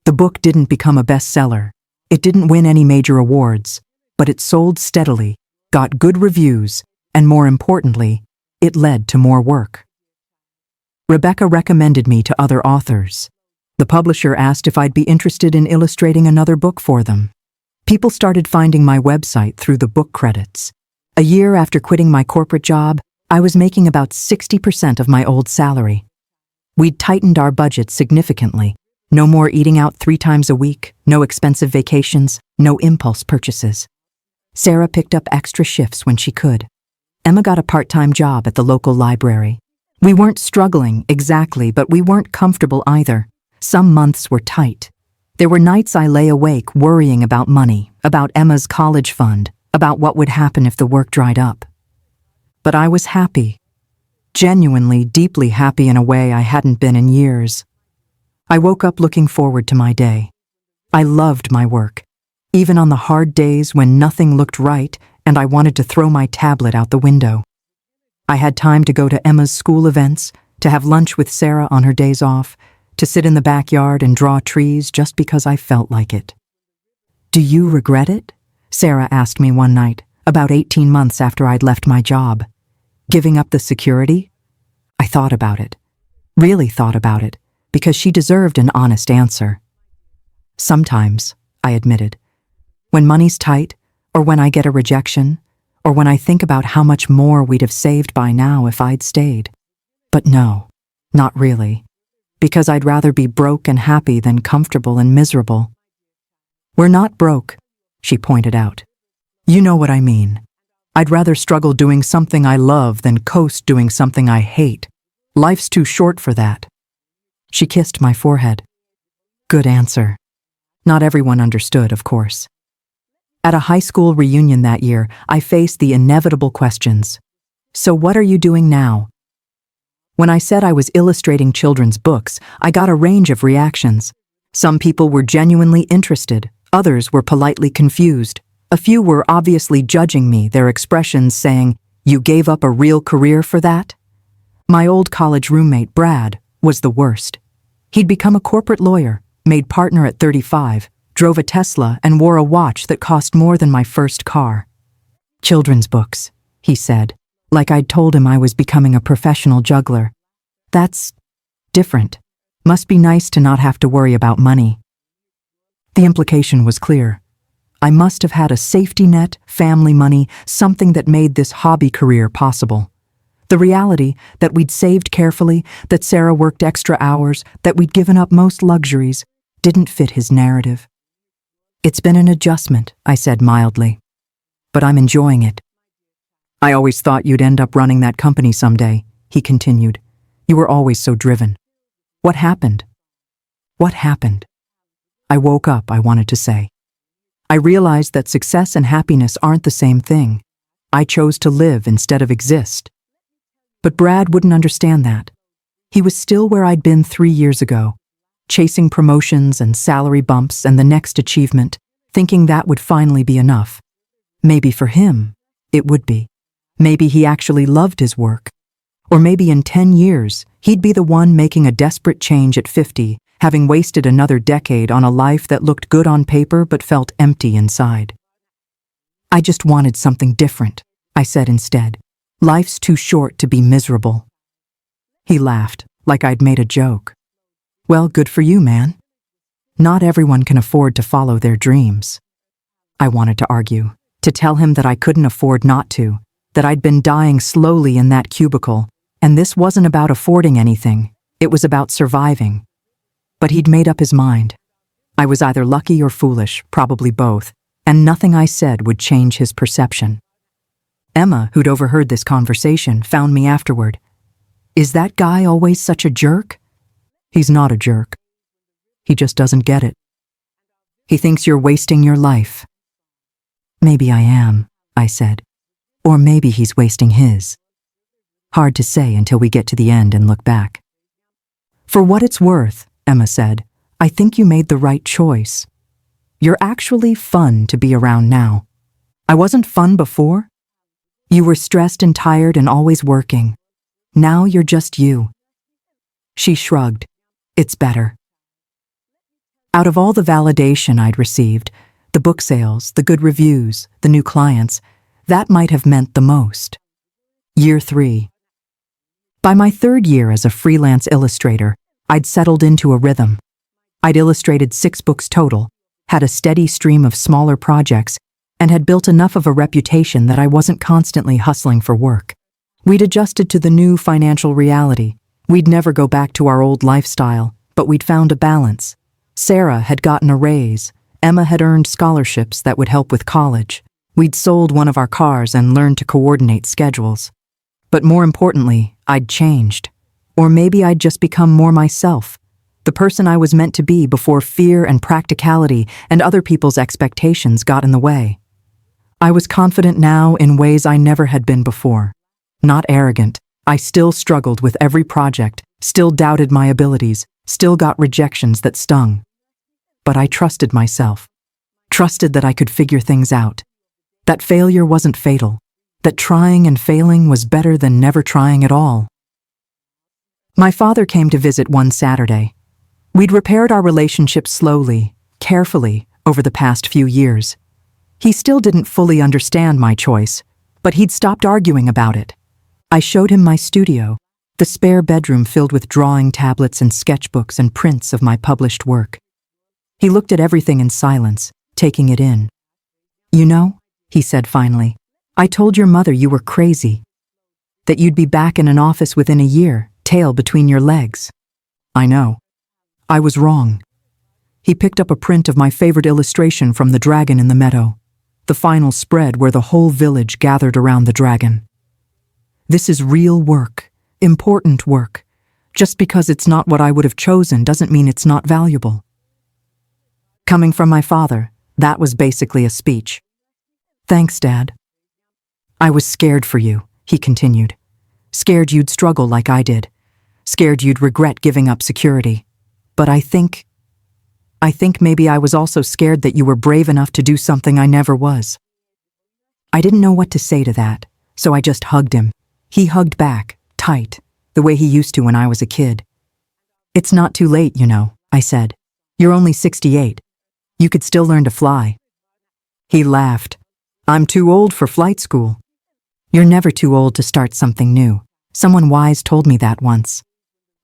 The book didn't become a bestseller. It didn't win any major awards, but it sold steadily, got good reviews, and more importantly, it led to more work. Rebecca recommended me to other authors. The publisher asked if I'd be interested in illustrating another book for them. People started finding my website through the book credits. A year after quitting my corporate job, I was making about 60% of my old salary. We'd tightened our budget significantly. No more eating out 3 times a week, no expensive vacations, no impulse purchases. Sarah picked up extra shifts when she could. Emma got a part-time job at the local library. We weren't struggling exactly, but we weren't comfortable either. Some months were tight. There were nights I lay awake worrying about money, about Emma's college fund, about what would happen if the work dried up. But I was happy. Genuinely, deeply happy in a way I hadn't been in years. I woke up looking forward to my day. I loved my work, even on the hard days when nothing looked right and I wanted to throw my tablet out the window. I had time to go to Emma's school events, to have lunch with Sarah on her days off, to sit in the backyard and draw trees just because I felt like it. "Do you regret it?" Sarah asked me one night, about 18 months after I'd left my job. Giving up the security? I thought about it, really thought about it, because she deserved an honest answer. "Sometimes," I admitted. "When money's tight, or when I get a rejection, or when I think about how much more we'd have saved by now if I'd stayed. But no, not really, because I'd rather be broke and happy than comfortable and miserable." "We're not broke," she pointed out. "You know what I mean. I'd rather struggle doing something I love than coast doing something I hate. Life's too short for that." She kissed my forehead. Good answer. Not everyone understood, of course. At a high school reunion that year, I faced the inevitable questions. "So what are you doing now?" When I said I was illustrating children's books, I got a range of reactions. Some people were genuinely interested, others were politely confused. A few were obviously judging me, their expressions saying, "You gave up a real career for that?" My old college roommate, Brad, was the worst. He'd become a corporate lawyer, made partner at 35, drove a Tesla, and wore a watch that cost more than my first car. "Children's books," he said, like I'd told him I was becoming a professional juggler. "That's different. Must be nice to not have to worry about money." The implication was clear. I must have had a safety net, family money, something that made this hobby career possible. The reality that we'd saved carefully, that Sarah worked extra hours, that we'd given up most luxuries, didn't fit his narrative. "It's been an adjustment," I said mildly, "but I'm enjoying it." "I always thought you'd end up running that company someday," he continued. "You were always so driven." "What happened?" "What happened?" I woke up, I wanted to say. I realized that success and happiness aren't the same thing. I chose to live instead of exist. But Brad wouldn't understand that. He was still where I'd been 3 years ago, chasing promotions and salary bumps and the next achievement, thinking that would finally be enough. Maybe for him, it would be. Maybe he actually loved his work. Or maybe in 10 years, he'd be the one making a desperate change at 50, having wasted another decade on a life that looked good on paper but felt empty inside. "I just wanted something different," I said instead. "Life's too short to be miserable." He laughed, like I'd made a joke. "Well, good for you, man. Not everyone can afford to follow their dreams." I wanted to argue, to tell him that I couldn't afford not to, that I'd been dying slowly in that cubicle, and this wasn't about affording anything, it was about surviving. But he'd made up his mind. I was either lucky or foolish, probably both, and nothing I said would change his perception. Emma, who'd overheard this conversation, found me afterward. "Is that guy always such a jerk?" "He's not a jerk. He just doesn't get it. He thinks you're wasting your life." "Maybe I am," I said. "Or maybe he's wasting his. Hard to say until we get to the end and look back." "For what it's worth," Emma said, "I think you made the right choice. You're actually fun to be around now. I wasn't fun before. You were stressed and tired and always working. Now you're just you." She shrugged. "It's better." Out of all the validation I'd received, the book sales, the good reviews, the new clients, that might have meant the most. Year 3. By my 3rd year as a freelance illustrator, I'd settled into a rhythm. I'd illustrated 6 books total, had a steady stream of smaller projects, and had built enough of a reputation that I wasn't constantly hustling for work. We'd adjusted to the new financial reality. We'd never go back to our old lifestyle, but we'd found a balance. Sarah had gotten a raise. Emma had earned scholarships that would help with college. We'd sold one of our cars and learned to coordinate schedules. But more importantly, I'd changed. Or maybe I'd just become more myself, the person I was meant to be before fear and practicality and other people's expectations got in the way. I was confident now in ways I never had been before. Not arrogant. I still struggled with every project, still doubted my abilities, still got rejections that stung. But I trusted myself. Trusted that I could figure things out. That failure wasn't fatal. That trying and failing was better than never trying at all. My father came to visit one Saturday. We'd repaired our relationship slowly, carefully, over the past few years. He still didn't fully understand my choice, but he'd stopped arguing about it. I showed him my studio, the spare bedroom filled with drawing tablets and sketchbooks and prints of my published work. He looked at everything in silence, taking it in. "You know," he said finally, "I told your mother you were crazy. That you'd be back in an office within a year, tail between your legs." "I know. I was wrong." He picked up a print of my favorite illustration from the dragon in the meadow, the final spread where the whole village gathered around the dragon. "This is real work, important work. Just because it's not what I would have chosen doesn't mean it's not valuable." Coming from my father, that was basically a speech. "Thanks, Dad." "I was scared for you," he continued. "Scared you'd struggle like I did. Scared you'd regret giving up security. But I think maybe I was also scared that you were brave enough to do something I never was." I didn't know what to say to that, so I just hugged him. He hugged back, tight, the way he used to when I was a kid. "It's not too late, you know," I said. "You're only 68. You could still learn to fly." He laughed. "I'm too old for flight school." "You're never too old to start something new. Someone wise told me that once."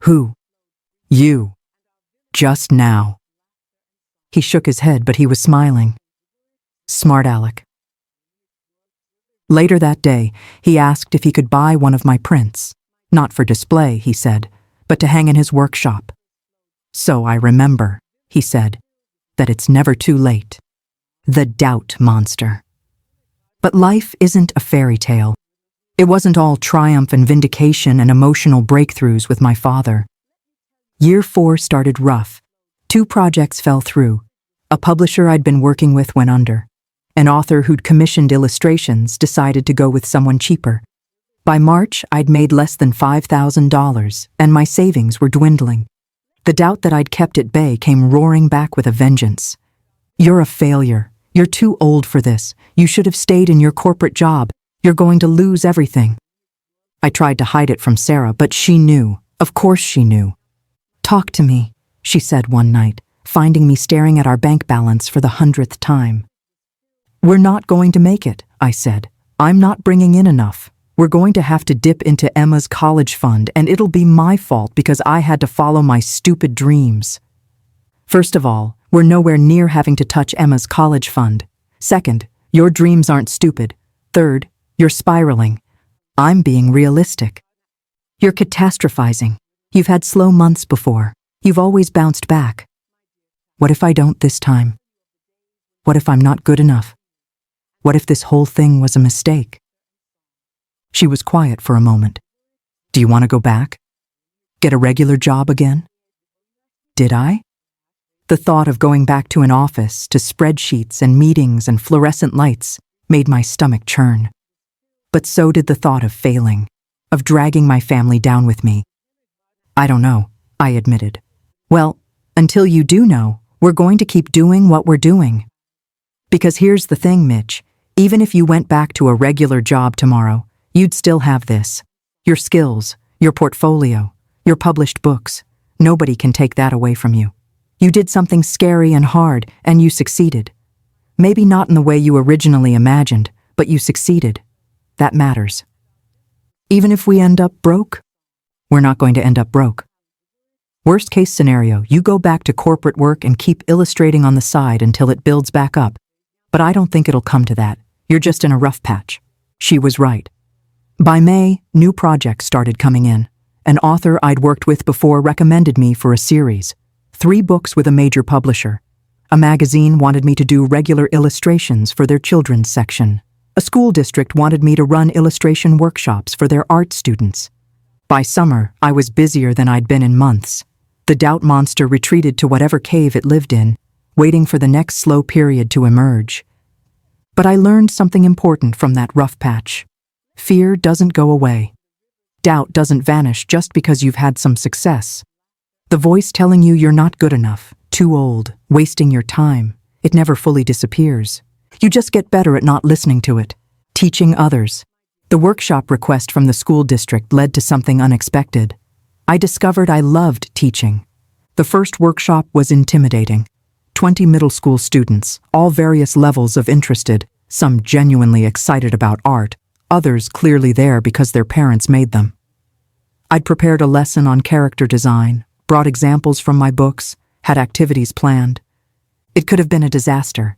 "Who?" "You. Just now." He shook his head, but he was smiling. Smart aleck. Later that day, he asked if he could buy one of my prints. Not for display, he said, but to hang in his workshop. "So I remember," he said, "that it's never too late." The doubt monster. But life isn't a fairy tale. It wasn't all triumph and vindication and emotional breakthroughs with my father. Year 4 started rough. 2 projects fell through. A publisher I'd been working with went under. An author who'd commissioned illustrations decided to go with someone cheaper. By March, I'd made less than $5,000, and my savings were dwindling. The doubt that I'd kept at bay came roaring back with a vengeance. "You're a failure. You're too old for this. You should have stayed in your corporate job. You're going to lose everything." I tried to hide it from Sarah, but she knew. Of course she knew. "Talk to me," she said one night, finding me staring at our bank balance for the 100th time. "We're not going to make it," I said. "I'm not bringing in enough. We're going to have to dip into Emma's college fund, and it'll be my fault because I had to follow my stupid dreams. First of all, we're nowhere near having to touch Emma's college fund. Second, your dreams aren't stupid. Third, You're spiraling. I'm being realistic. You're catastrophizing. You've had slow months before. You've always bounced back. What if I don't this time? What if I'm not good enough? What if this whole thing was a mistake? She was quiet for a moment. Do you want to go back? Get a regular job again? Did I? The thought of going back to an office, to spreadsheets and meetings and fluorescent lights, made my stomach churn. But so did the thought of failing, of dragging my family down with me. I don't know, I admitted. Well, until you do know, we're going to keep doing what we're doing. Because here's the thing, Mitch, even if you went back to a regular job tomorrow, you'd still have this. Your skills, your portfolio, your published books. Nobody can take that away from you. You did something scary and hard, and you succeeded. Maybe not in the way you originally imagined, but you succeeded. That matters. Even if we end up broke, we're not going to end up broke. Worst case scenario, you go back to corporate work and keep illustrating on the side until it builds back up. But I don't think it'll come to that. You're just in a rough patch. She was right. By May, new projects started coming in. An author I'd worked with before recommended me for a series. 3 books with a major publisher. A magazine wanted me to do regular illustrations for their children's section. A school district wanted me to run illustration workshops for their art students. By summer, I was busier than I'd been in months. The doubt monster retreated to whatever cave it lived in, waiting for the next slow period to emerge. But I learned something important from that rough patch. Fear doesn't go away. Doubt doesn't vanish just because you've had some success. The voice telling you you're not good enough, too old, wasting your time, it never fully disappears. You just get better at not listening to it. Teaching others. The workshop request from the school district led to something unexpected. I discovered I loved teaching. The first workshop was intimidating. 20 middle school students, all various levels of interested, some genuinely excited about art, others clearly there because their parents made them. I'd prepared a lesson on character design, brought examples from my books, had activities planned. It could have been a disaster.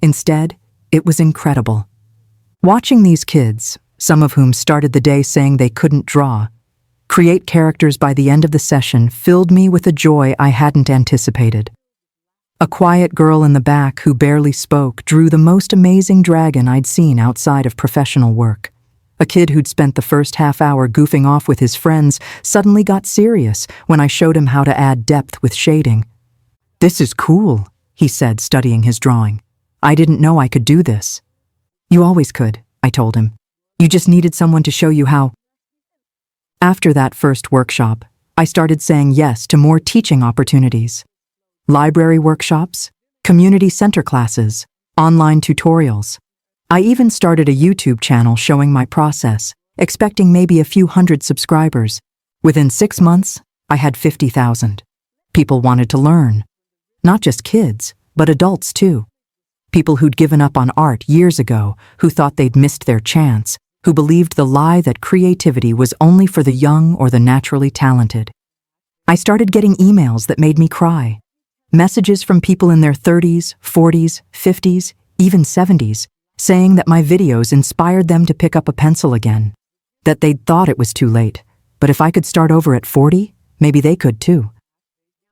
Instead, it was incredible. Watching these kids, some of whom started the day saying they couldn't draw, create characters by the end of the session filled me with a joy I hadn't anticipated. A quiet girl in the back who barely spoke drew the most amazing dragon I'd seen outside of professional work. A kid who'd spent the first half hour goofing off with his friends suddenly got serious when I showed him how to add depth with shading. "This is cool," he said, studying his drawing. "I didn't know I could do this." "You always could," I told him. "You just needed someone to show you how." After that first workshop, I started saying yes to more teaching opportunities. Library workshops, community center classes, online tutorials. I even started a YouTube channel showing my process, expecting maybe a few hundred subscribers. Within 6 months, I had 50,000. People wanted to learn. Not just kids, but adults too. People who'd given up on art years ago, who thought they'd missed their chance, who believed the lie that creativity was only for the young or the naturally talented. I started getting emails that made me cry. Messages from people in their 30s, 40s, 50s, even 70s, saying that my videos inspired them to pick up a pencil again, that they'd thought it was too late, but if I could start over at 40, maybe they could too.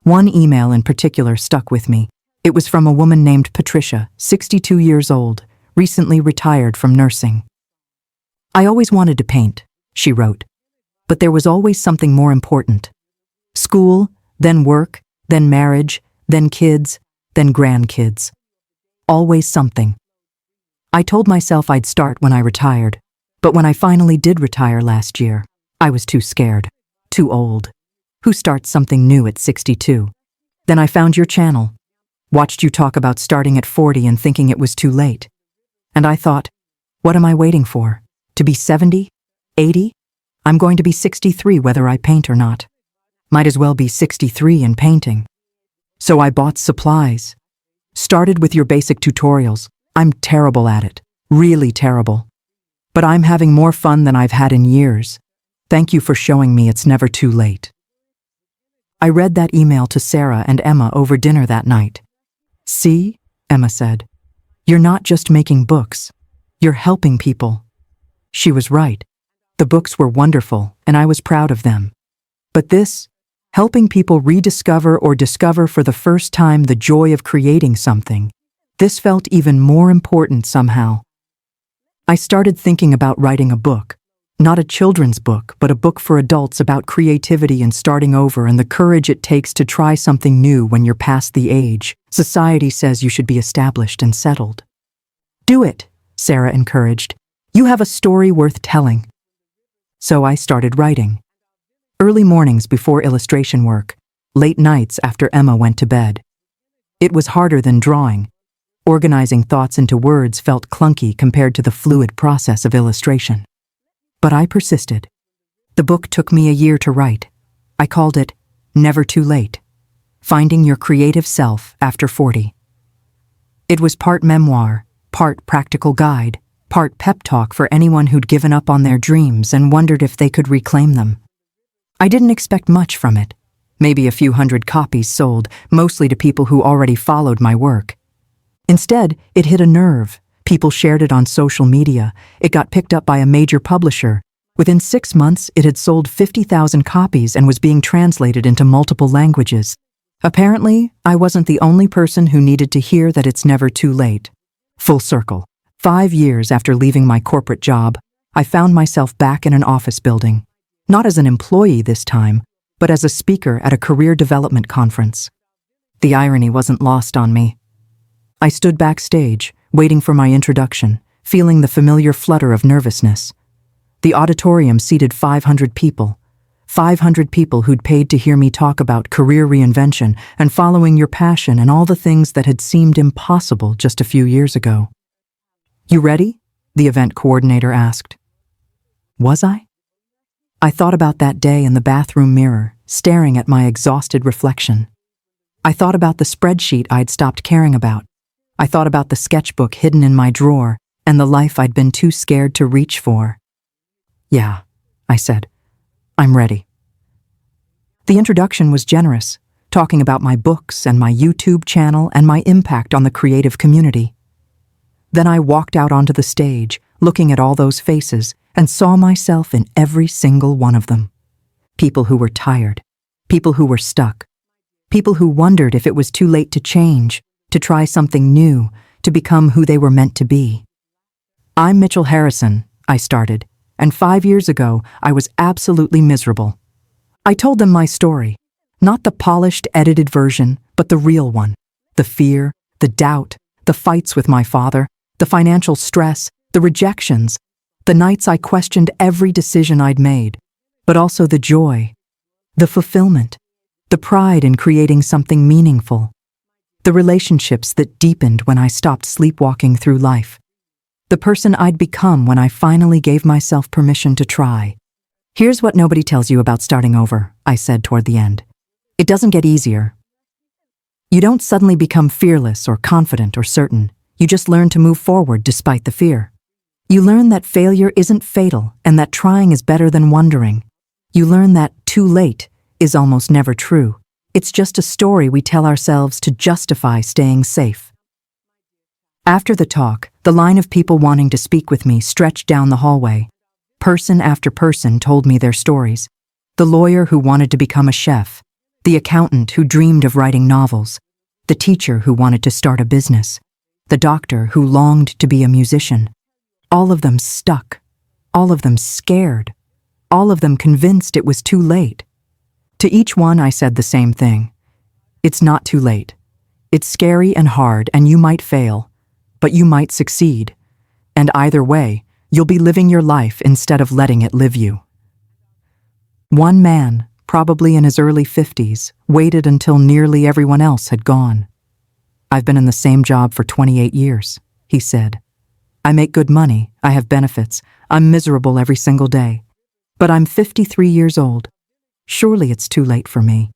One email in particular stuck with me. It was from a woman named Patricia, 62 years old, recently retired from nursing. "I always wanted to paint," she wrote, "but there was always something more important. School, then work, then marriage, then kids, then grandkids. Always something. I told myself I'd start when I retired, but when I finally did retire last year, I was too scared, too old. Who starts something new at 62? Then I found your channel, watched you talk about starting at 40 and thinking it was too late. And I thought, what am I waiting for? To be 70? 80? I'm going to be 63 whether I paint or not. Might as well be 63 and painting. So I bought supplies. Started with your basic tutorials. I'm terrible at it. Really terrible. But I'm having more fun than I've had in years. Thank you for showing me it's never too late." I read that email to Sarah and Emma over dinner that night. "See," Emma said, "you're not just making books. You're helping people." She was right. The books were wonderful, and I was proud of them. But this, helping people rediscover or discover for the first time the joy of creating something, this felt even more important somehow. I started thinking about writing a book. Not a children's book, but a book for adults about creativity and starting over and the courage it takes to try something new when you're past the age society says you should be established and settled. Do it, Sarah encouraged. You have a story worth telling. So I started writing. Early mornings before illustration work, late nights after Emma went to bed. It was harder than drawing. Organizing thoughts into words felt clunky compared to the fluid process of illustration. But I persisted. The book took me a year to write. I called it Never Too Late: Finding Your Creative Self After 40. It was part memoir, part practical guide, part pep talk for anyone who'd given up on their dreams and wondered if they could reclaim them. I didn't expect much from it. Maybe a few hundred copies sold, mostly to people who already followed my work. Instead, it hit a nerve. People shared it on social media. It got picked up by a major publisher. Within 6 months, it had sold 50,000 copies and was being translated into multiple languages. Apparently, I wasn't the only person who needed to hear that it's never too late. Full circle. 5 years after leaving my corporate job, I found myself back in an office building. Not as an employee this time, but as a speaker at a career development conference. The irony wasn't lost on me. I stood backstage, waiting for my introduction, feeling the familiar flutter of nervousness. The auditorium seated 500 people. 500 people who'd paid to hear me talk about career reinvention and following your passion and all the things that had seemed impossible just a few years ago. You ready? The event coordinator asked. Was I? I thought about that day in the bathroom mirror, staring at my exhausted reflection. I thought about the spreadsheet I'd stopped caring about. I thought about the sketchbook hidden in my drawer and the life I'd been too scared to reach for. Yeah, I said. I'm ready. The introduction was generous, talking about my books and my YouTube channel and my impact on the creative community. Then I walked out onto the stage, looking at all those faces, and saw myself in every single one of them. People who were tired, people who were stuck, people who wondered if it was too late to change, to try something new, to become who they were meant to be. I'm Mitchell Harrison, I started, and 5 years ago I was absolutely miserable. I told them my story, not the polished, edited version, but the real one. The fear, the doubt, the fights with my father, the financial stress, the rejections, the nights I questioned every decision I'd made, but also the joy, the fulfillment, the pride in creating something meaningful, the relationships that deepened when I stopped sleepwalking through life, the person I'd become when I finally gave myself permission to try. Here's what nobody tells you about starting over, I said toward the end. It doesn't get easier. You don't suddenly become fearless or confident or certain. You just learn to move forward despite the fear. You learn that failure isn't fatal and that trying is better than wondering. You learn that too late is almost never true. It's just a story we tell ourselves to justify staying safe. After the talk, the line of people wanting to speak with me stretched down the hallway. Person after person told me their stories. The lawyer who wanted to become a chef, the accountant who dreamed of writing novels, the teacher who wanted to start a business, the doctor who longed to be a musician. All of them stuck, all of them scared, all of them convinced it was too late. To each one I said the same thing. It's not too late. It's scary and hard and you might fail, but you might succeed. And either way, you'll be living your life instead of letting it live you. One man, probably in his early 50s, waited until nearly everyone else had gone. I've been in the same job for 28 years, he said. I make good money, I have benefits, I'm miserable every single day. But I'm 53 years old. Surely it's too late for me.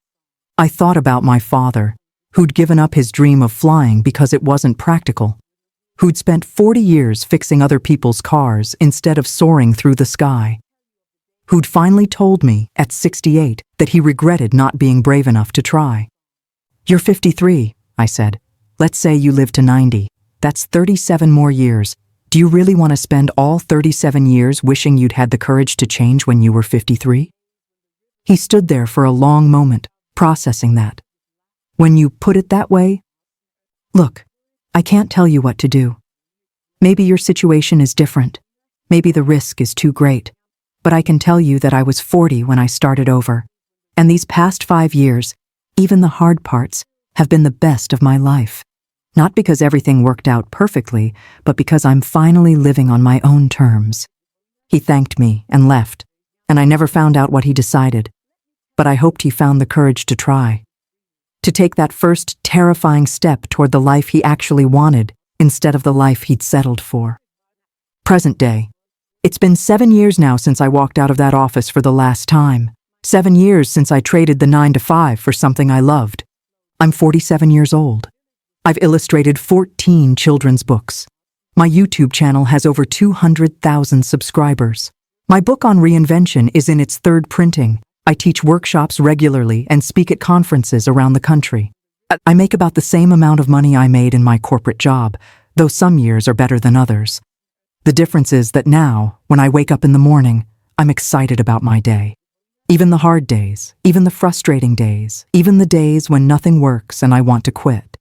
I thought about my father, who'd given up his dream of flying because it wasn't practical, who'd spent 40 years fixing other people's cars instead of soaring through the sky, who'd finally told me at 68 that he regretted not being brave enough to try. You're 53, I said. Let's say you live to 90. That's 37 more years. Do you really want to spend all 37 years wishing you'd had the courage to change when you were 53? He stood there for a long moment, processing that. When you put it that way, look, I can't tell you what to do. Maybe your situation is different. Maybe the risk is too great. But I can tell you that I was 40 when I started over. And these past 5 years, even the hard parts, have been the best of my life. Not because everything worked out perfectly, but because I'm finally living on my own terms. He thanked me and left, and I never found out what he decided. But I hoped he found the courage to try. To take that first terrifying step toward the life he actually wanted instead of the life he'd settled for. Present day. It's been 7 years now since I walked out of that office for the last time. 7 years since I traded the 9-to-5 for something I loved. I'm 47 years old. I've illustrated 14 children's books. My YouTube channel has over 200,000 subscribers. My book on reinvention is in its 3rd printing. I teach workshops regularly and speak at conferences around the country. I make about the same amount of money I made in my corporate job, though some years are better than others. The difference is that now, when I wake up in the morning, I'm excited about my day. Even the hard days, even the frustrating days, even the days when nothing works and I want to quit.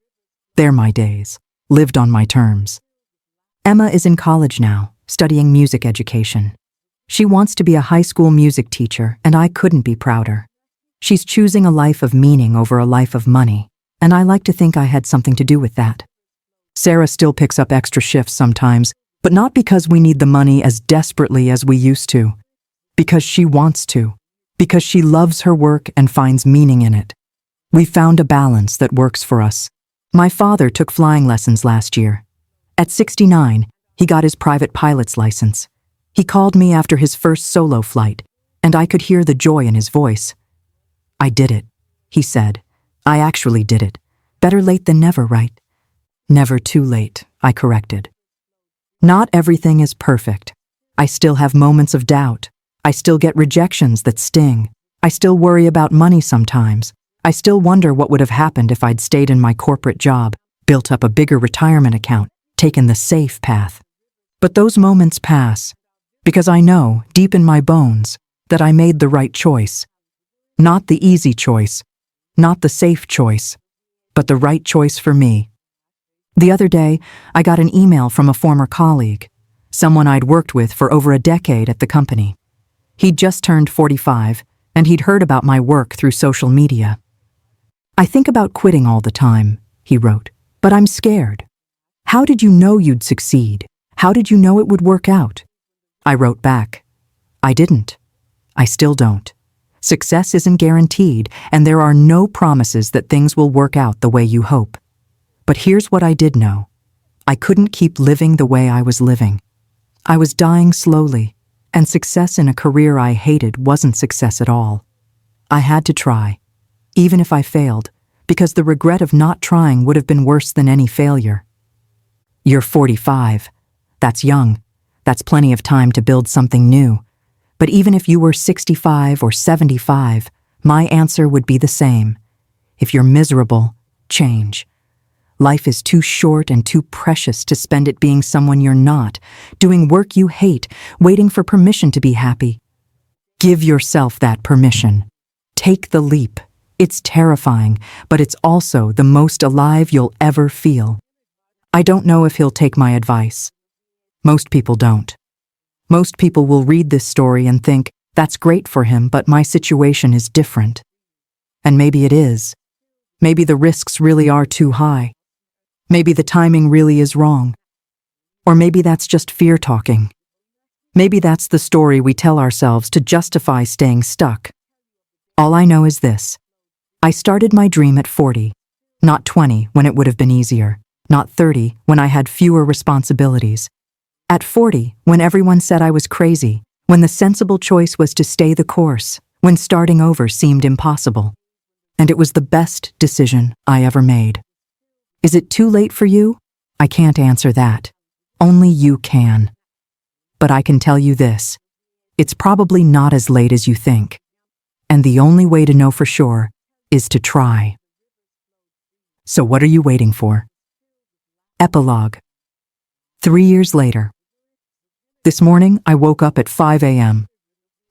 They're my days, lived on my terms. Emma is in college now, studying music education. She wants to be a high school music teacher, and I couldn't be prouder. She's choosing a life of meaning over a life of money, and I like to think I had something to do with that. Sarah still picks up extra shifts sometimes, but not because we need the money as desperately as we used to. Because she wants to. Because she loves her work and finds meaning in it. We found a balance that works for us. My father took flying lessons last year. At 69, he got his private pilot's license. He called me after his first solo flight, and I could hear the joy in his voice. I did it, he said. I actually did it. Better late than never, right? Never too late, I corrected. Not everything is perfect. I still have moments of doubt. I still get rejections that sting. I still worry about money sometimes. I still wonder what would have happened if I'd stayed in my corporate job, built up a bigger retirement account, taken the safe path. But those moments pass, because I know, deep in my bones, that I made the right choice. Not the easy choice, not the safe choice, but the right choice for me. The other day, I got an email from a former colleague, someone I'd worked with for over a decade at the company. He'd just turned 45, and he'd heard about my work through social media. I think about quitting all the time, he wrote, but I'm scared. How did you know you'd succeed? How did you know it would work out? I wrote back, I didn't. I still don't. Success isn't guaranteed, and there are no promises that things will work out the way you hope. But here's what I did know. I couldn't keep living the way I was living. I was dying slowly, and success in a career I hated wasn't success at all. I had to try, even if I failed, because the regret of not trying would have been worse than any failure. You're 45. That's young. That's plenty of time to build something new. But even if you were 65 or 75, my answer would be the same. If you're miserable, change. Life is too short and too precious to spend it being someone you're not, doing work you hate, waiting for permission to be happy. Give yourself that permission. Take the leap. It's terrifying, but it's also the most alive you'll ever feel. I don't know if he'll take my advice. Most people don't. Most people will read this story and think, that's great for him, but my situation is different. And maybe it is. Maybe the risks really are too high. Maybe the timing really is wrong. Or maybe that's just fear talking. Maybe that's the story we tell ourselves to justify staying stuck. All I know is this. I started my dream at 40, not 20 when it would have been easier, not 30 when I had fewer responsibilities. At 40, when everyone said I was crazy, when the sensible choice was to stay the course, when starting over seemed impossible. And it was the best decision I ever made. Is it too late for you? I can't answer that. Only you can. But I can tell you this. It's probably not as late as you think. And the only way to know for sure is to try. So what are you waiting for? Epilogue. 3 years later. This morning, I woke up at 5 a.m.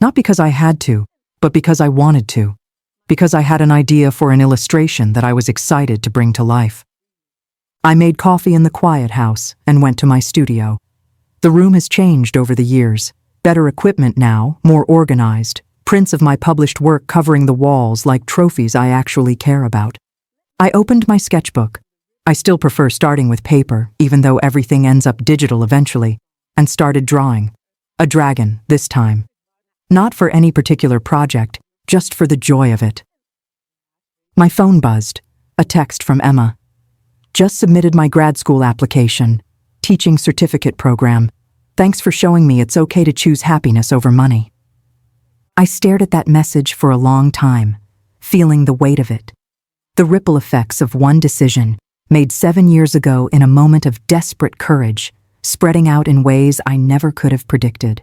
Not because I had to, but because I wanted to. Because I had an idea for an illustration that I was excited to bring to life. I made coffee in the quiet house and went to my studio. The room has changed over the years. Better equipment now, more organized, prints of my published work covering the walls like trophies I actually care about. I opened my sketchbook. I still prefer starting with paper, even though everything ends up digital eventually, and started drawing. A dragon, this time. Not for any particular project, just for the joy of it. My phone buzzed. A text from Emma. Just submitted my grad school application. Teaching certificate program. Thanks for showing me it's okay to choose happiness over money. I stared at that message for a long time, feeling the weight of it. The ripple effects of one decision, made 7 years ago in a moment of desperate courage, spreading out in ways I never could have predicted.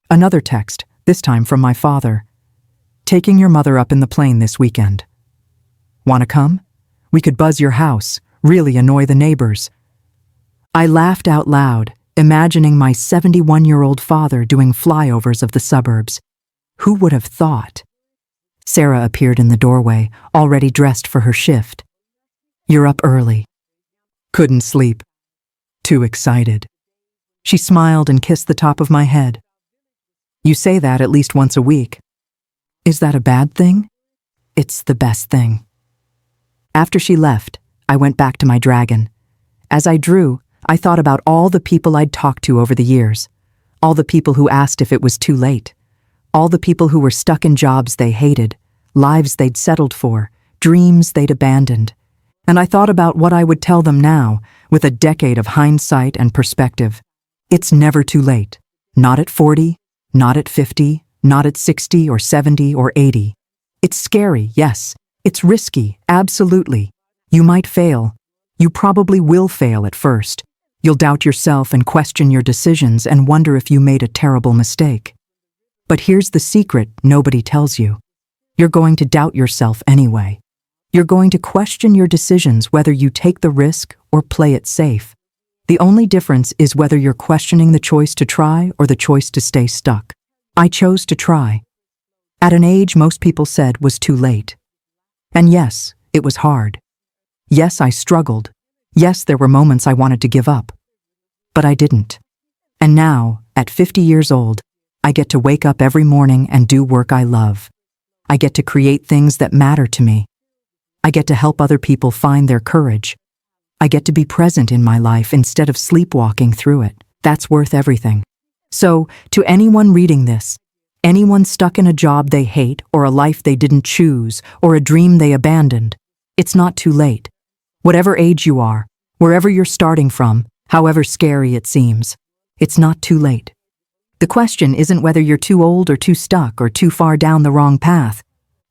Another text, this time from my father. Taking your mother up in the plane this weekend. Wanna come? We could buzz your house, really annoy the neighbors. I laughed out loud, imagining my 71-year-old father doing flyovers of the suburbs. Who would have thought? Sarah appeared in the doorway, already dressed for her shift. You're up early. Couldn't sleep. Too excited. She smiled and kissed the top of my head. You say that at least once a week. Is that a bad thing? It's the best thing. After she left, I went back to my dragon. As I drew, I thought about all the people I'd talked to over the years, all the people who asked if it was too late, all the people who were stuck in jobs they hated, lives they'd settled for, dreams they'd abandoned. And I thought about what I would tell them now, with a decade of hindsight and perspective. It's never too late. Not at 40, not at 50, not at 60 or 70 or 80. It's scary, yes. It's risky, absolutely. You might fail. You probably will fail at first. You'll doubt yourself and question your decisions and wonder if you made a terrible mistake. But here's the secret nobody tells you. You're going to doubt yourself anyway. You're going to question your decisions whether you take the risk or play it safe. The only difference is whether you're questioning the choice to try or the choice to stay stuck. I chose to try. At an age most people said was too late. And yes, it was hard. Yes, I struggled. Yes, there were moments I wanted to give up. But I didn't. And now, at 50 years old, I get to wake up every morning and do work I love. I get to create things that matter to me. I get to help other people find their courage. I get to be present in my life instead of sleepwalking through it. That's worth everything. So, to anyone reading this, anyone stuck in a job they hate or a life they didn't choose or a dream they abandoned, it's not too late. Whatever age you are, wherever you're starting from, however scary it seems, it's not too late. The question isn't whether you're too old or too stuck or too far down the wrong path.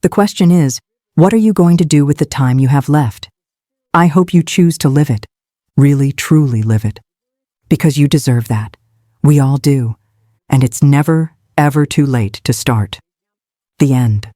The question is, what are you going to do with the time you have left? I hope you choose to live it, really truly live it. Because you deserve that. We all do. And it's never, ever too late to start. The end.